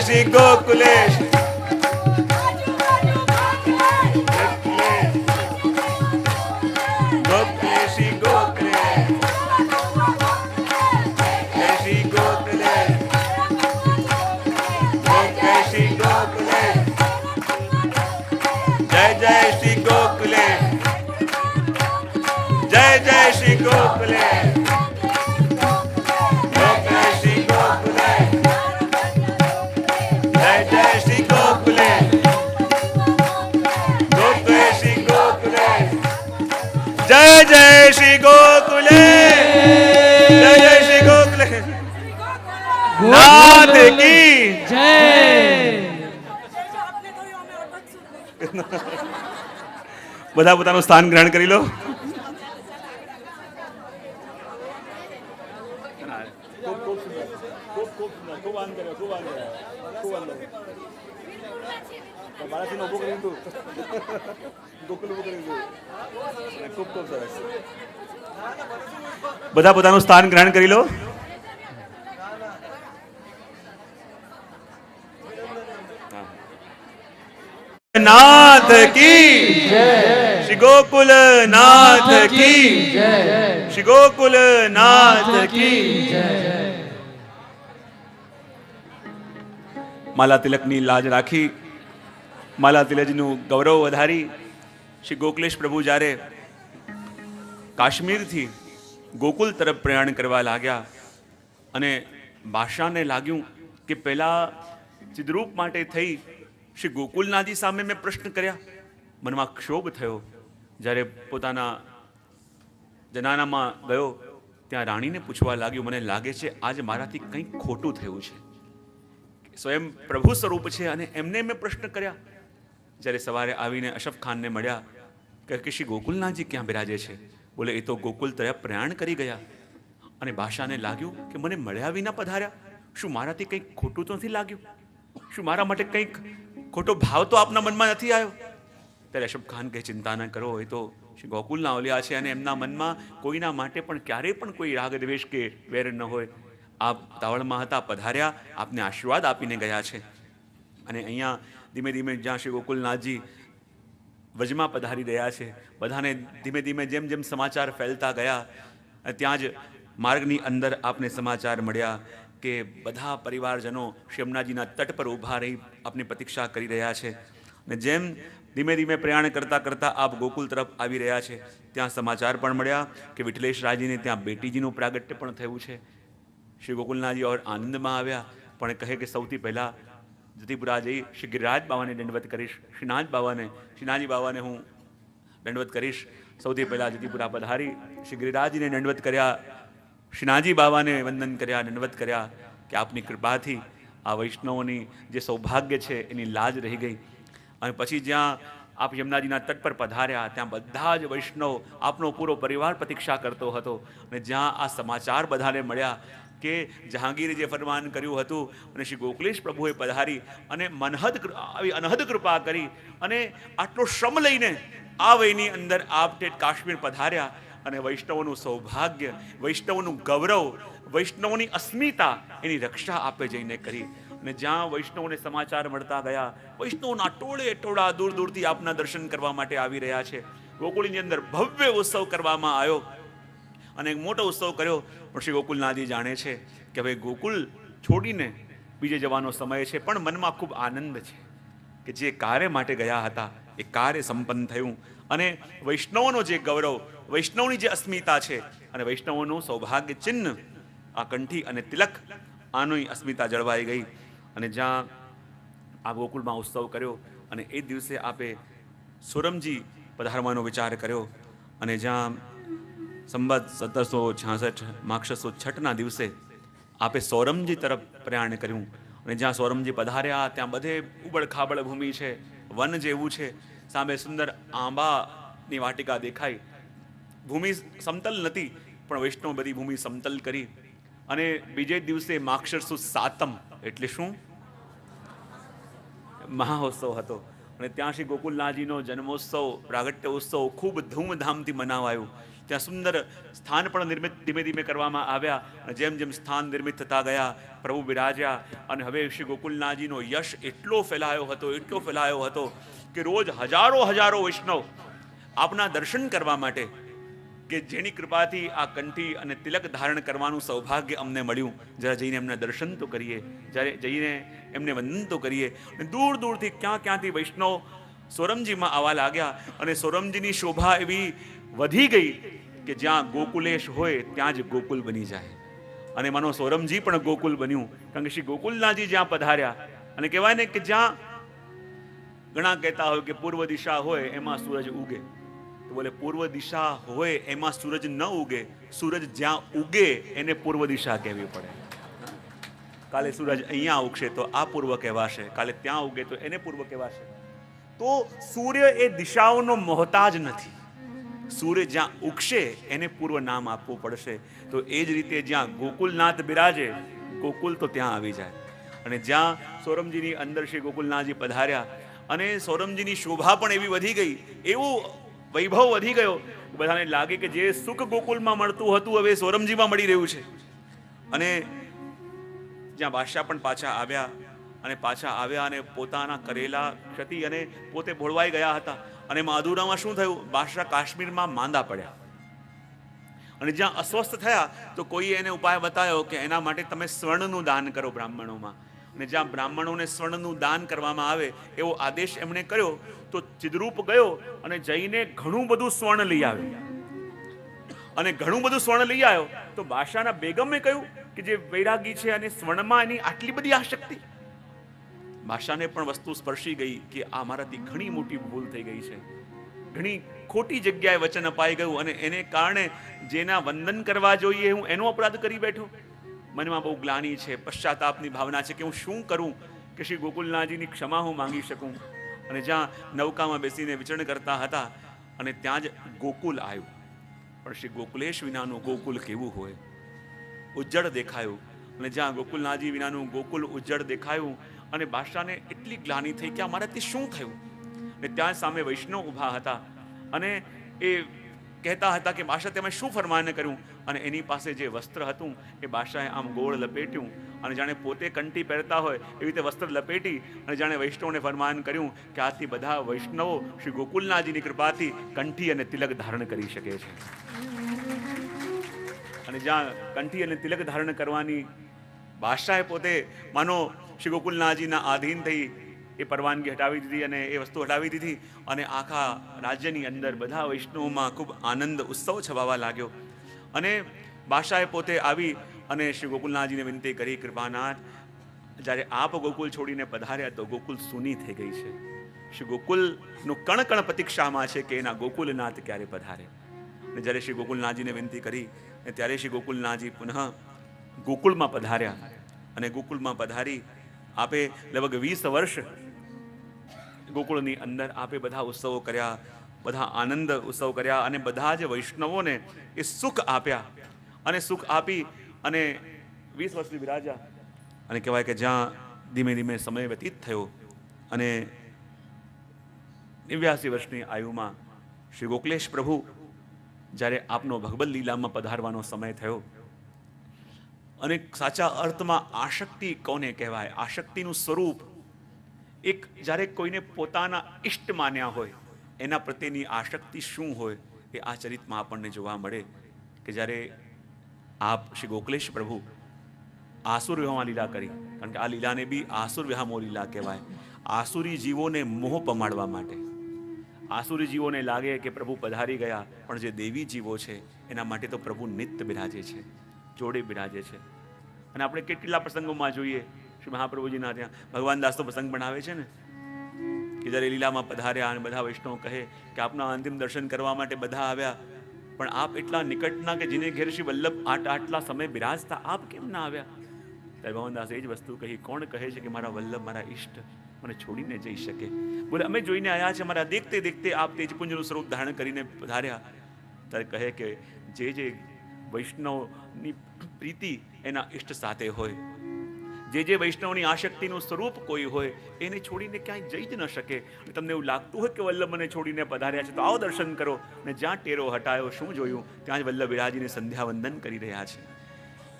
A: श्री गोकुलेश गोकुलेशी गोकुलेश जय गोकुलेश गोकुलेशी गोकुलेश जय श्री गोकुलेश जय श्री गोकुलेश जय श्री गोकुले जय श्री गोकुले नाथ की
C: जय
A: બધા પોતાનું સ્થાન ગ્રહણ કરી લો. બધા પોતાનું સ્થાન ગ્રહણ કરી લો. नाथ की श्री गोकुल नाथ की श्री गोकुल नाथ की માલા તિલકની લાજ રાખી માલા તિલકનું ગૌરવ વધારી શ્રી ગોકુલેશ પ્રભુ જ્યારે કાશ્મીરથી ગોકુલ તરફ પ્રયાણ કરવા લાગ્યા અને બાદશાહને લાગ્યું કે પહેલા ચિદ્રૂપ માટે થઈ શ્રી ગોકુલનાથજી સામે મેં પ્રશ્ન કર્યા. મનમાં ક્ષોભ થયો. જ્યારે પોતાના જનાનામાં ગયો ત્યાં રાણીને પૂછવા લાગ્યું, મને લાગે છે આજ મારાથી કંઈક ખોટું થયું છે. સ્વયં પ્રભુ સ્વરૂપ છે અને એમને મેં પ્રશ્ન કર્યા. જ્યારે સવારે આવીને અશફ ખાનને મળ્યા કે શ્રી ગોકુલનાથજી ક્યાં બિરાજે છે? બોલે એ તો ગોકુલ તરફ પ્રયાણ કરી ગયા. અને બાદશાહને લાગ્યું કે મને મળ્યા વિના પધાર્યા. શું મારાથી કંઈક ખોટું તો નથી લાગ્યું? શું મારા માટે કંઈક ખોટો ભાવ તો આપના મનમાં નથી આવ્યો? ત્યારે અશફ ખાન કહે, ચિંતા ન કરો, એ તો શ્રી ગોકુલના ઓલિયા છે અને એમના મનમાં કોઈના માટે પણ ક્યારેય પણ કોઈ રાગ દ્વેષ કે વેર ન હોય. આપ તાવળમાં હતા, પધાર્યા, આપને આશીર્વાદ આપીને ગયા છે. અને અહીંયા ધીમે ધીમે જ્યાં શ્રી ગોકુલનાથજી વજમાં પધારી રહ્યા છે. બધાને ધીમે ધીમે જેમ જેમ સમાચાર ફેલતા ગયા, ત્યાં જ માર્ગની અંદર આપને સમાચાર મળ્યા કે બધા પરિવારજનો શ્રી યમુનાજીના તટ પર ઊભા રહી આપની પ્રતીક્ષા કરી રહ્યા છે. અને જેમ ધીમે ધીમે પ્રયાણ કરતાં કરતાં આપ ગોકુલ તરફ આવી રહ્યા છે, ત્યાં સમાચાર પણ મળ્યા કે વિઠ્ઠલેશરાયજીને ત્યાં બેટીજીનું પ્રાગટ્ય પણ થયું છે. શ્રી ગોકુલનાથજી ઓર આનંદમાં આવ્યા, પણ કહે કે સૌથી પહેલાં જતીપુરા જઈ શ્રી ગિરિરાજ બાવાને દંડવત કરીશ, શ્રીનાથ બાવાને, શ્રીનાથજી બાવાને હું દંડવત કરીશ. સૌથી પહેલાં જતીપુરા પધારી શ્રી ગિરિરાજજીને દંડવત કર્યા, શ્રીનાથજી બાવાને વંદન કર્યા, દંડવત કર્યા કે આપની કૃપાથી આ વૈષ્ણવોની જે સૌભાગ્ય છે એની લાજ રહી ગઈ. અને પછી જ્યાં આપ યમુનાજીના તટ પર પધાર્યા, ત્યાં બધા જ વૈષ્ણવ, આપનો પૂરો પરિવાર પ્રતીક્ષા કરતો હતો. અને જ્યાં આ સમાચાર બધાને મળ્યા કે જહાંગીરે જે ફરમાન કર્યું હતું અને શ્રી ગોકુલેશ પ્રભુએ પધારી અને આવી અનહદ કૃપા કરી અને આટલો શ્રમ લઈને આ વયની અંદર આપ ઠેઠ કાશ્મીર પધાર્યા અને વૈષ્ણવોનું સૌભાગ્ય, વૈષ્ણવોનું ગૌરવ, વૈષ્ણવોની અસ્મિતા એની રક્ષા આપે જઈને કરી. અને જ્યાં વૈષ્ણવોને સમાચાર મળતા ગયા, વૈષ્ણવોના ટોળે ટોળા દૂર દૂરથી આપના દર્શન કરવા માટે આવી રહ્યા છે. ગોકુળની અંદર ભવ્ય ઉત્સવ કરવામાં આવ્યો અને એક મોટો ઉત્સવ કર્યો. પણ શ્રી ગોકુલનાથજી જાણે છે કે હવે ગોકુલ છોડીને બીજે જવાનો સમય છે, પણ મનમાં ખૂબ આનંદ છે કે જે કાર્ય માટે ગયા હતા એ કાર્ય સંપન્ન થયું. અને વૈષ્ણવોનો જે ગૌરવ, વૈષ્ણવની જે અસ્મિતા છે અને વૈષ્ણવોનું સૌભાગ્ય ચિહ્ન આ કંઠી અને તિલક, આની અસ્મિતા જળવાઈ ગઈ. અને જ્યાં આ ગોકુલમાં ઉત્સવ કર્યો અને એ દિવસે આપે સોરમજી પધારવાનો વિચાર કર્યો. અને જ્યાં સંવત 1766 માક્ષસો 6ના દિવસે આપે સોરમજી તરફ પ્રયાણ કર્યું. અને જ્યાં સોરમજી પધાર્યા ત્યાં બધે ઉબડ ખાબડ ભૂમિ છે, વન જેવું છે, સામે સુંદર આંબાની વાટિકા દેખાય. ભૂમિ સમતલ નથી, પણ વૈષ્ણવ બધી ભૂમિ સમતલ કરી. અને બીજે દિવસે માક્ષર સુદ 7મ એટલે શું? મહાઉત્સવ હતો. અને ત્યાં શ્રી ગોકુલનાથજીનો જન્મોત્સવ, પ્રાગટ્ય ઉત્સવ ખૂબ ધૂમધામથી મનાવાયું. ત્યાં સુંદર સ્થાન પણ નિર્મિત ધીમે ધીમે કરવામાં આવ્યા. અને જેમ જેમ સ્થાન નિર્મિત થતા ગયા, પ્રભુ બિરાજ્યા. અને હવે શ્રી ગોકુલનાથજીનો યશ એટલો ફેલાયો હતો કે રોજ હજારો વૈષ્ણવ આપના દર્શન કરવા માટે, કે જેની કૃપાથી આ કંઠી અને તિલક ધારણ કરવાનું સૌભાગ્ય અમને મળ્યું. જરા જઈને એમના દર્શન તો કરીએ, જ્યારે જઈને એમને વંદન તો કરીએ. અને દૂર દૂરથી ક્યાંથી વૈષ્ણવ સોરમજીમાં આવવા લાગ્યા. અને સોરમજીની શોભા એવી વધી ગઈ કે જ્યાં ગોકુલેશ હોય ત્યાં જ ગોકુલ બની જાય. અને માનો સોરમજી પણ ગોકુલ બન્યું, કારણ કે શ્રી ગોકુલનાથજી જ્યાં પધાર્યા. અને કહેવાય ને કે જ્યાં ઘણા કહેતા હોય કે પૂર્વ દિશા હોય એમાં સૂરજ ઉગે, તો બોલે પૂર્વ દિશા હોય એમાં સૂરજ ન ઉગે, સૂરજ જ્યાં ઉગે એને પૂર્વ દિશા કહેવી પડે. કાલે સૂરજ અહીંયા ઉગશે તો આ પૂર્વ કહેવાશે, કાલે ત્યાં ઉગે તો એને પૂર્વ કહેવાશે. તો સૂર્ય એ દિશાઓનો મોહતાજ નથી. સૂર્ય જ્યાં ઉગશે એને પૂર્વ નામ આપવું પડશે. તો એ જ રીતે જ્યાં ગોકુલનાથ બિરાજે, ગોકુલ તો ત્યાં આવી જાય. અને જ્યાં સોરમજીની અંદર શ્રી ગોકુલનાથજી પધાર્યા અને સોરમજીની શોભા પણ એવી વધી ગઈ, એવું વૈભવ વધી ગયો, બધાને લાગે કે જે સુખ ગોકુલમાં મળતું હતું હવે સોરમજીમાં મળી રહ્યું છે. અને જ્યાં બાદશાહ પણ પાછા આવ્યા અને પોતાના કરેલા ક્ષતિ અને પોતે ભોળવાઈ ગયા હતા. અને અધૂરામાં શું થયું? બાદશાહ કાશ્મીરમાં માંદા પડ્યા. અને જ્યાં અસ્વસ્થ થયા તો કોઈએ એને ઉપાય બતાવ્યો કે એના માટે તમે સ્વર્ણનું દાન કરો બ્રાહ્મણોમાં. અને જ્યાં બ્રાહ્મણોને સ્વર્ણનું દાન કરવામાં આવે એવો આદેશ એમણે કર્યો. તો ચિદ્રૂપ ગયો અને જઈને ઘણું બધું સ્વર્ણ લઈ આવ્યો. અને ઘણું બધું સ્વર્ણ લઈ આવ્યો તો બાદશાહના બેગમે કહ્યું કે જે વૈરાગી છે અને સ્વર્ણમાં એની આટલી બધી આસક્તિ. બાદશાહને પણ વસ્તુ સ્પર્શી ગઈ કે આ મારાથી ઘણી મોટી ભૂલ થઈ ગઈ છે, ઘણી ખોટી જગ્યાએ વચન અપાઈ ગયું અને એને કારણે જેના વંદન કરવા જોઈએ હું એનો અપરાધ કરી બેઠો. મનમાં બહુ ગ્લાની છે, પશ્ચાતાપની ભાવના છે કે હું શું કરું કે શ્રી ગોકુલનાથજીની ક્ષમા હું માંગી શકું. અને જ્યાં નૌકામાં બેસીને વિચરણ કરતા હતા અને ત્યાં જ ગોકુલ આવ્યું. પણ શ્રી ગોકુલેશ વિનાનું ગોકુલ કેવું હોય? ઉજ્જડ દેખાયું. અને જ્યાં ગોકુલનાથજી વિનાનું ગોકુલ ઉજ્જડ દેખાયું અને બાદશાહને એટલી ગ્લાની થઈ કે આ મારાથી શું થયું. ને ત્યાં સામે વૈષ્ણવ ઊભા હતા અને એ કહેતા હતા કે બાદશાહ તમે શું ફરમાન કર્યું. અને એની પાસે જે વસ્ત્ર હતું એ બાદશાહે આમ ગોળ લપેટ્યું અને જાણે પોતે કંઠી પહેરતા હોય એવી રીતે વસ્ત્ર લપેટી અને જાણે વૈષ્ણવને ફરમાન કર્યું કે આથી બધા વૈષ્ણવો શ્રી ગોકુલનાથજીની કૃપાથી કંઠી અને તિલક ધારણ કરી શકે છે. અને જ્યાં કંઠી અને તિલક ધારણ કરવાની બાદશાહે પોતે માનો શ્રી ગોકુલનાથજીના આધીન થઈ એ પરવાનગી હટાવી દીધી અને એ વસ્તુ હટાવી દીધી અને આખા રાજ્યની અંદર બધા વૈષ્ણવોમાં ખૂબ આનંદ ઉત્સવ છવાવા લાગ્યો. અને બાદશાહે પોતે આવી અને શ્રી ગોકુલનાથજીને વિનંતી કરી, કૃપાનાથ, જ્યારે આપ ગોકુલ છોડીને પધાર્યા તો ગોકુલ સૂની થઈ ગઈ છે. શ્રી ગોકુલનું કણ કણ પ્રતીક્ષામાં છે કે એના ગોકુલનાથ ક્યારે પધારે. અને જ્યારે શ્રી ગોકુલનાથજીને વિનંતી કરી ત્યારે શ્રી ગોકુલનાથજી પુનઃ ગોકુળમાં પધાર્યા. અને ગોકુળમાં પધારી આપે લગભગ 20 વર્ષ ગોકુળની અંદર આપે બધા ઉત્સવો કર્યા, બધા આનંદ ઉત્સવ કર્યા અને બધા જ વૈષ્ણવોને એ સુખ આપ્યા. અને સુખ આપી અને 20 વર્ષથી બિરાજ્યા. અને કહેવાય કે જ્યાં ધીમે ધીમે સમય વ્યતીત થયો અને 89 વર્ષની આયુમાં શ્રી ગોકલેશ પ્રભુ જ્યારે આપનો ભગવદ લીલામાં પધારવાનો સમય થયો અને સાચા અર્થમાં આશક્તિ કોને કહેવાય, આશક્તિનું સ્વરૂપ એક જ્યારે કોઈને પોતાના ઇષ્ટ માન્યા હોય એના પ્રત્યેની આશક્તિ શું હોય એ આ ચરિત્રમાં આપણને જોવા મળે કે જ્યારે આપ શ્રી ગોકલેશ પ્રભુ આસુર વિવાહમાં લીલા કરી, કારણ કે આ લીલાને બી આસુર વિવાહમો લીલા કહેવાય. આસુરી જીવોને મોહ પમાડવા માટે. આસુરી જીવોને લાગે કે પ્રભુ પધારી ગયા, પણ જે દેવી જીવો છે એના માટે તો પ્રભુ નિત્ય બિરાજે છે, જોડે બિરાજે છે. અને આપણે કેટલા પ્રસંગોમાં જોઈએ શ્રી મહાપ્રભુજીના ત્યાં ભગવાન દાસ તો પ્રસંગ બનાવે છે ને કે જ્યારે લીલામાં પધાર્યા અને બધા વૈષ્ણવ કહે કે આપના અંતિમ દર્શન કરવા માટે બધા આવ્યા, પણ આપ એટલા નિકટના કે જેને ઘેર શ્રી વલ્લભ આટલા સમય બિરાજતા આપ કેમ ના આવ્યા? ત્યારે ભગવાન દાસ એ જ વસ્તુ કહી, કોણ કહે છે કે મારા વલ્લભ, મારા ઈષ્ટ મને છોડીને જઈ શકે? બોલે અમે જોઈને આવ્યા છે, અમારા દેખતે દેખતે આપ તેજપુંજનું સ્વરૂપ ધારણ કરીને પધાર્યા. ત્યારે કહે કે જે વૈષ્ણવની પ્રીતિ એના ઈષ્ટ સાથે હોય, જે વૈષ્ણવની આશક્તિનું સ્વરૂપ કોઈ હોય એને છોડીને ક્યાંય જઈ જ ન શકે. તમને એવું લાગતું હોય કે વલ્લભ મને છોડીને પધાર્યા છે તો આવો દર્શન કરો. ને જ્યાં ટેરો હટાયો શું જોયું, ત્યાં જ વલ્લભ વિરાજીને સંધ્યાવંદન કરી રહ્યા છે.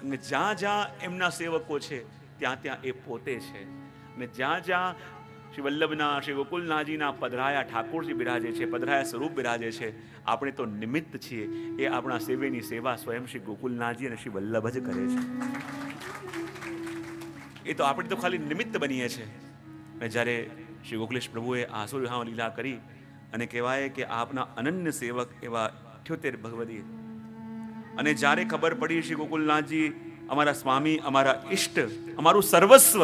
A: અને જ્યાં જ્યાં એમના સેવકો છે ત્યાં ત્યાં એ પોતે છે. ને જ્યાં જ્યાં શ્રી વલ્લભના શ્રી ગોકુલનાથજીના પધરાયા ઠાકોરજી બિરાજે છે, પધરાયા સ્વરૂપ બિરાજે છે. આપણે તો નિમિત્ત છીએ. એ આપણા સેવેની સેવા સ્વયં શ્રી ગોકુલનાથજી અને શ્રી વલ્લભ જ કરે છે. એ તો આપણે તો ખાલી નિમિત્ત બનીએ છીએ. અને જ્યારે શ્રી ગોકલેશ પ્રભુએ આસુર વિવાહ લીલા કરી અને કહેવાય કે આપના અનન્ય સેવક એવા 78 ભગવદી, અને જ્યારે ખબર પડી શ્રી ગોકુલનાથજી અમારા સ્વામી, અમારા ઈષ્ટ, અમારું સર્વસ્વ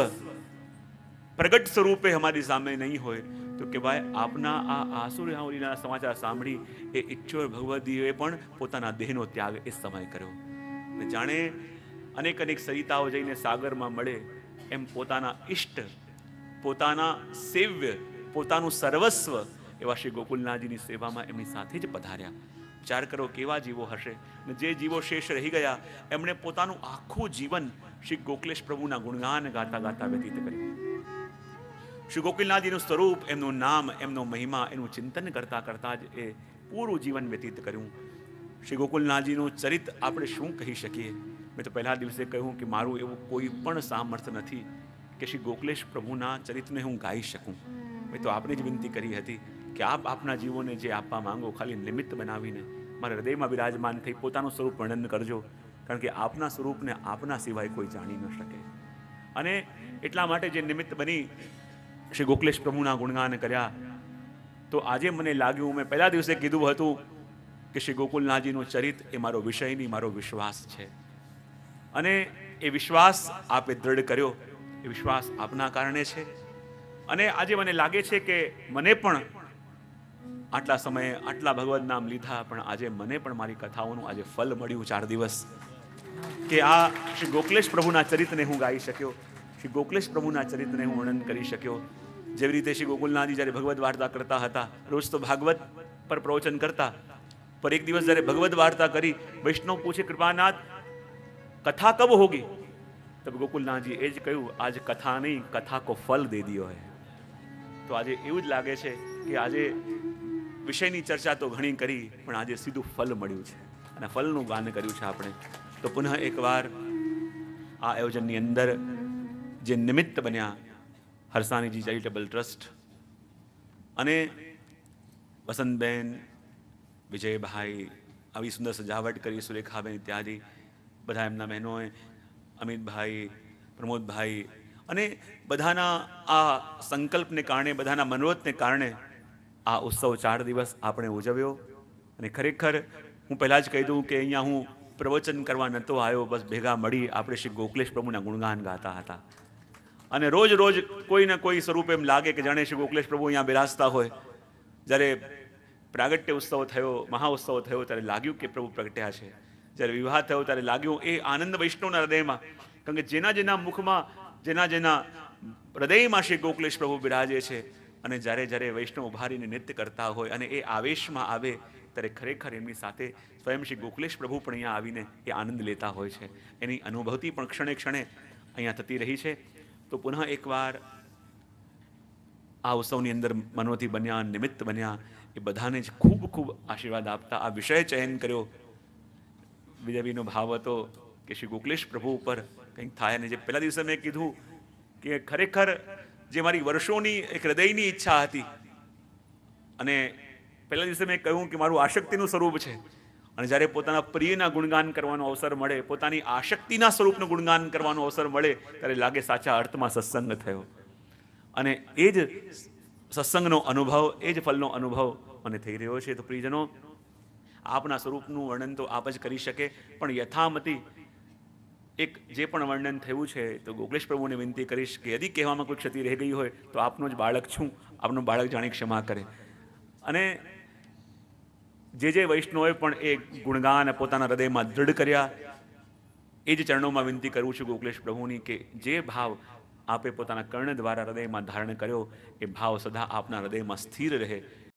A: પ્રગટ સ્વરૂપે અમારી સામે નહીં હોય તો કહેવાય આપના આ આસુર વિવાહ લીલાના સમાચાર સાંભળી એ 78 ભગવદીઓએ પણ પોતાના દેહનો ત્યાગ એ સમય કર્યો. અને જાણે અનેક સરિતાઓ જઈને સાગરમાં મળે એમ પોતાના ઈષ્ટ, પોતાના સેવ્ય, પોતાનું સર્વસ્વ એવા શ્રી ગોકુલનાથજીની સેવામાં એમની સાથે જ પધાર્યા. વિચાર કરો કેવા જીવો હશે. ને જે જીવો શેષ રહી ગયા એમણે પોતાનું આખું જીવન શ્રી ગોકલેશ પ્રભુના ગુણગાન ગાતા ગાતા વ્યતીત કર્યું. શ્રી ગોકુલનાથજીનું સ્વરૂપ, એમનું નામ, એમનો મહિમા, એનું ચિંતન કરતા કરતા જ એ પૂરું જીવન વ્યતીત કર્યું. શ્રી ગોકુલનાથજીનું ચરિત આપણે શું કહી શકીએ? મેં તો પહેલા દિવસે કહ્યું કે મારું એવું કોઈ પણ સામર્થ્ય નથી કે શ્રી ગોકલેશ પ્રભુના ચરિત્રને હું ગાઈ શકું. મેં તો આપને જ વિનંતી કરી હતી કે આપ આપના જીવોને જે આપવા માંગો ખાલી નિમિત્ત બનાવીને મારા હૃદયમાં બિરાજમાન થઈ પોતાનું સ્વરૂપ વર્ણન કરજો, કારણ કે આપના સ્વરૂપને આપના સિવાય કોઈ જાણી ન શકે. અને એટલા માટે જે નિમિત્ત બની શ્રી ગોકલેશ પ્રભુના ગુણગાન કર્યા તો આજે મને લાગ્યું, મેં પહેલા દિવસે કીધું હતું કે શ્રી ગોકુલનાથજીનું ચરિત એ મારો વિષય નહીં, મારો વિશ્વાસ છે. અને એ વિશ્વાસ આપે દ્રઢ કર્યો. એ વિશ્વાસ આપના કારણે છે. અને આજે મને લાગે છે કે મને પણ આટલા સમયે આટલા ભગવદ નામ લીધા, પણ આજે મને પણ મારી કથાઓનું આજે ફલ મળ્યું 4 દિવસ કે આ શ્રી ગોકલેશ પ્રભુના ચરિત્રને હું ગાઈ શક્યો, શ્રી ગોકલેશ પ્રભુના ચરિત્રને હું વર્ણન કરી શક્યો. જેવી રીતે શ્રી ગોકુલનાથજી જ્યારે ભગવદ વાર્તા કરતા હતા, રોજ તો ભાગવત પર પ્રવચન કરતા, પર એક દિવસ જ્યારે ભગવદ વાર્તા કરી, વૈષ્ણવ પૂછે કૃપાનાથ कथा कब होगी? तब गोकुलनाथ जी एज कहूँ आज कथा नहीं, कथा को फल दे दियो है. तो आज એવું જ લાગે છે કે આજે વિષયની ચર્ચા તો ઘણી કરી, પણ આજે સીધું ફલ મળ્યું છે અને ફલનું ગાન કર્યું છે આપણે. તો પુનઃ એકવાર આ આયોજનની અંદર જે નિમિત્ત બન્યા હરસાણીજી ચેરિટેબલ ટ્રસ્ટ અને વસંતબેન, વિજયભાઈ, આવી સુંદર સજાવટ કરી, સુરેખાબેન ઇત્યાદિ બધા એમના બહેનોએ, અમિતભાઈ, પ્રમોદભાઈ અને બધાના આ સંકલ્પને કારણે, બધાના મનોરથને કારણે આ ઉત્સવ 4 દિવસ આપણે ઉજવ્યો. અને ખરેખર હું પહેલાં જ કહી દઉં કે અહીંયા હું પ્રવચન કરવા નહોતો આવ્યો, બસ ભેગા મળી આપણે શ્રી ગોકલેશ પ્રભુના ગુણગાન ગાતા હતા. અને રોજ રોજ કોઈ ને કોઈ સ્વરૂપે એમ લાગે કે જાણે શ્રી ગોકલેશ પ્રભુ અહીંયા બિરાજતા હોય. જ્યારે પ્રાગટ્ય ઉત્સવ થયો, મહાઉત્સવ થયો, ત્યારે લાગ્યું કે પ્રભુ પ્રગટ્યા છે. જ્યારે વિવાહ થયો ત્યારે લાગ્યું એ આનંદ વૈષ્ણવના હૃદયમાં, કારણ કે જેના જેના મુખમાં, જેના હૃદયમાં શ્રી ગોકલેશ પ્રભુ બિરાજે છે. અને જ્યારે વૈષ્ણવ ઉભારીને નૃત્ય કરતા હોય અને એ આવેશમાં આવે ત્યારે ખરેખર એમની સાથે સ્વયં શ્રી ગોકલેશ પ્રભુ પણ અહીંયા આવીને એ આનંદ લેતા હોય છે. એની અનુભૂતિ પણ ક્ષણે ક્ષણે અહીંયા થતી રહી છે. તો પુનઃ એકવાર આ ઉત્સવની અંદર મનોથી બન્યા, નિમિત્ત બન્યા, એ બધાને જ ખૂબ ખૂબ આશીર્વાદ આપતા આ વિષય ચયન કર્યો. વિદેવીનો ભાવ હતો કે શ્રી ગોકલેશ પ્રભુ ઉપર કંઈક થાય. અને જે પહેલા દિવસે મેં કીધું કે ખરેખર જે મારી વર્ષોની એક હૃદયની ઈચ્છા હતી, અને પહેલા દિવસે મેં કહ્યું કે મારું આશક્તિનું સ્વરૂપ છે, અને જ્યારે પોતાના પ્રિયના ગુણગાન કરવાનો અવસર મળે, પોતાની આશક્તિના સ્વરૂપનું ગુણગાન કરવાનો અવસર મળે, ત્યારે લાગે સાચા અર્થમાં સત્સંગ થયો. અને એ જ સત્સંગનો અનુભવ, એ જ ફલનો અનુભવ મને થઈ રહ્યો છે. તો પ્રિયજનો, આપના સ્વરૂપનું વર્ણન તો આપ જ કરી શકે, પણ યથામતી એક જે પણ વર્ણન થયું છે તો ગોકલેશ પ્રભુને વિનંતી કરીશ કે યદિ કહેવામાં કોઈ ક્ષતિ રહી ગઈ હોય તો આપનો જ બાળક છું, આપનું બાળક જાણી ક્ષમા કરે. અને જે વૈષ્ણવોએ પણ એ ગુણગાન પોતાના હૃદયમાં દૃઢ કર્યા, એ જ ચરણોમાં વિનંતી કરું છું ગોકલેશ પ્રભુની કે જે ભાવ આપે પોતાના કર્ણ દ્વારા હૃદયમાં ધારણ કર્યો, એ ભાવ સદા આપના હૃદયમાં સ્થિર રહે,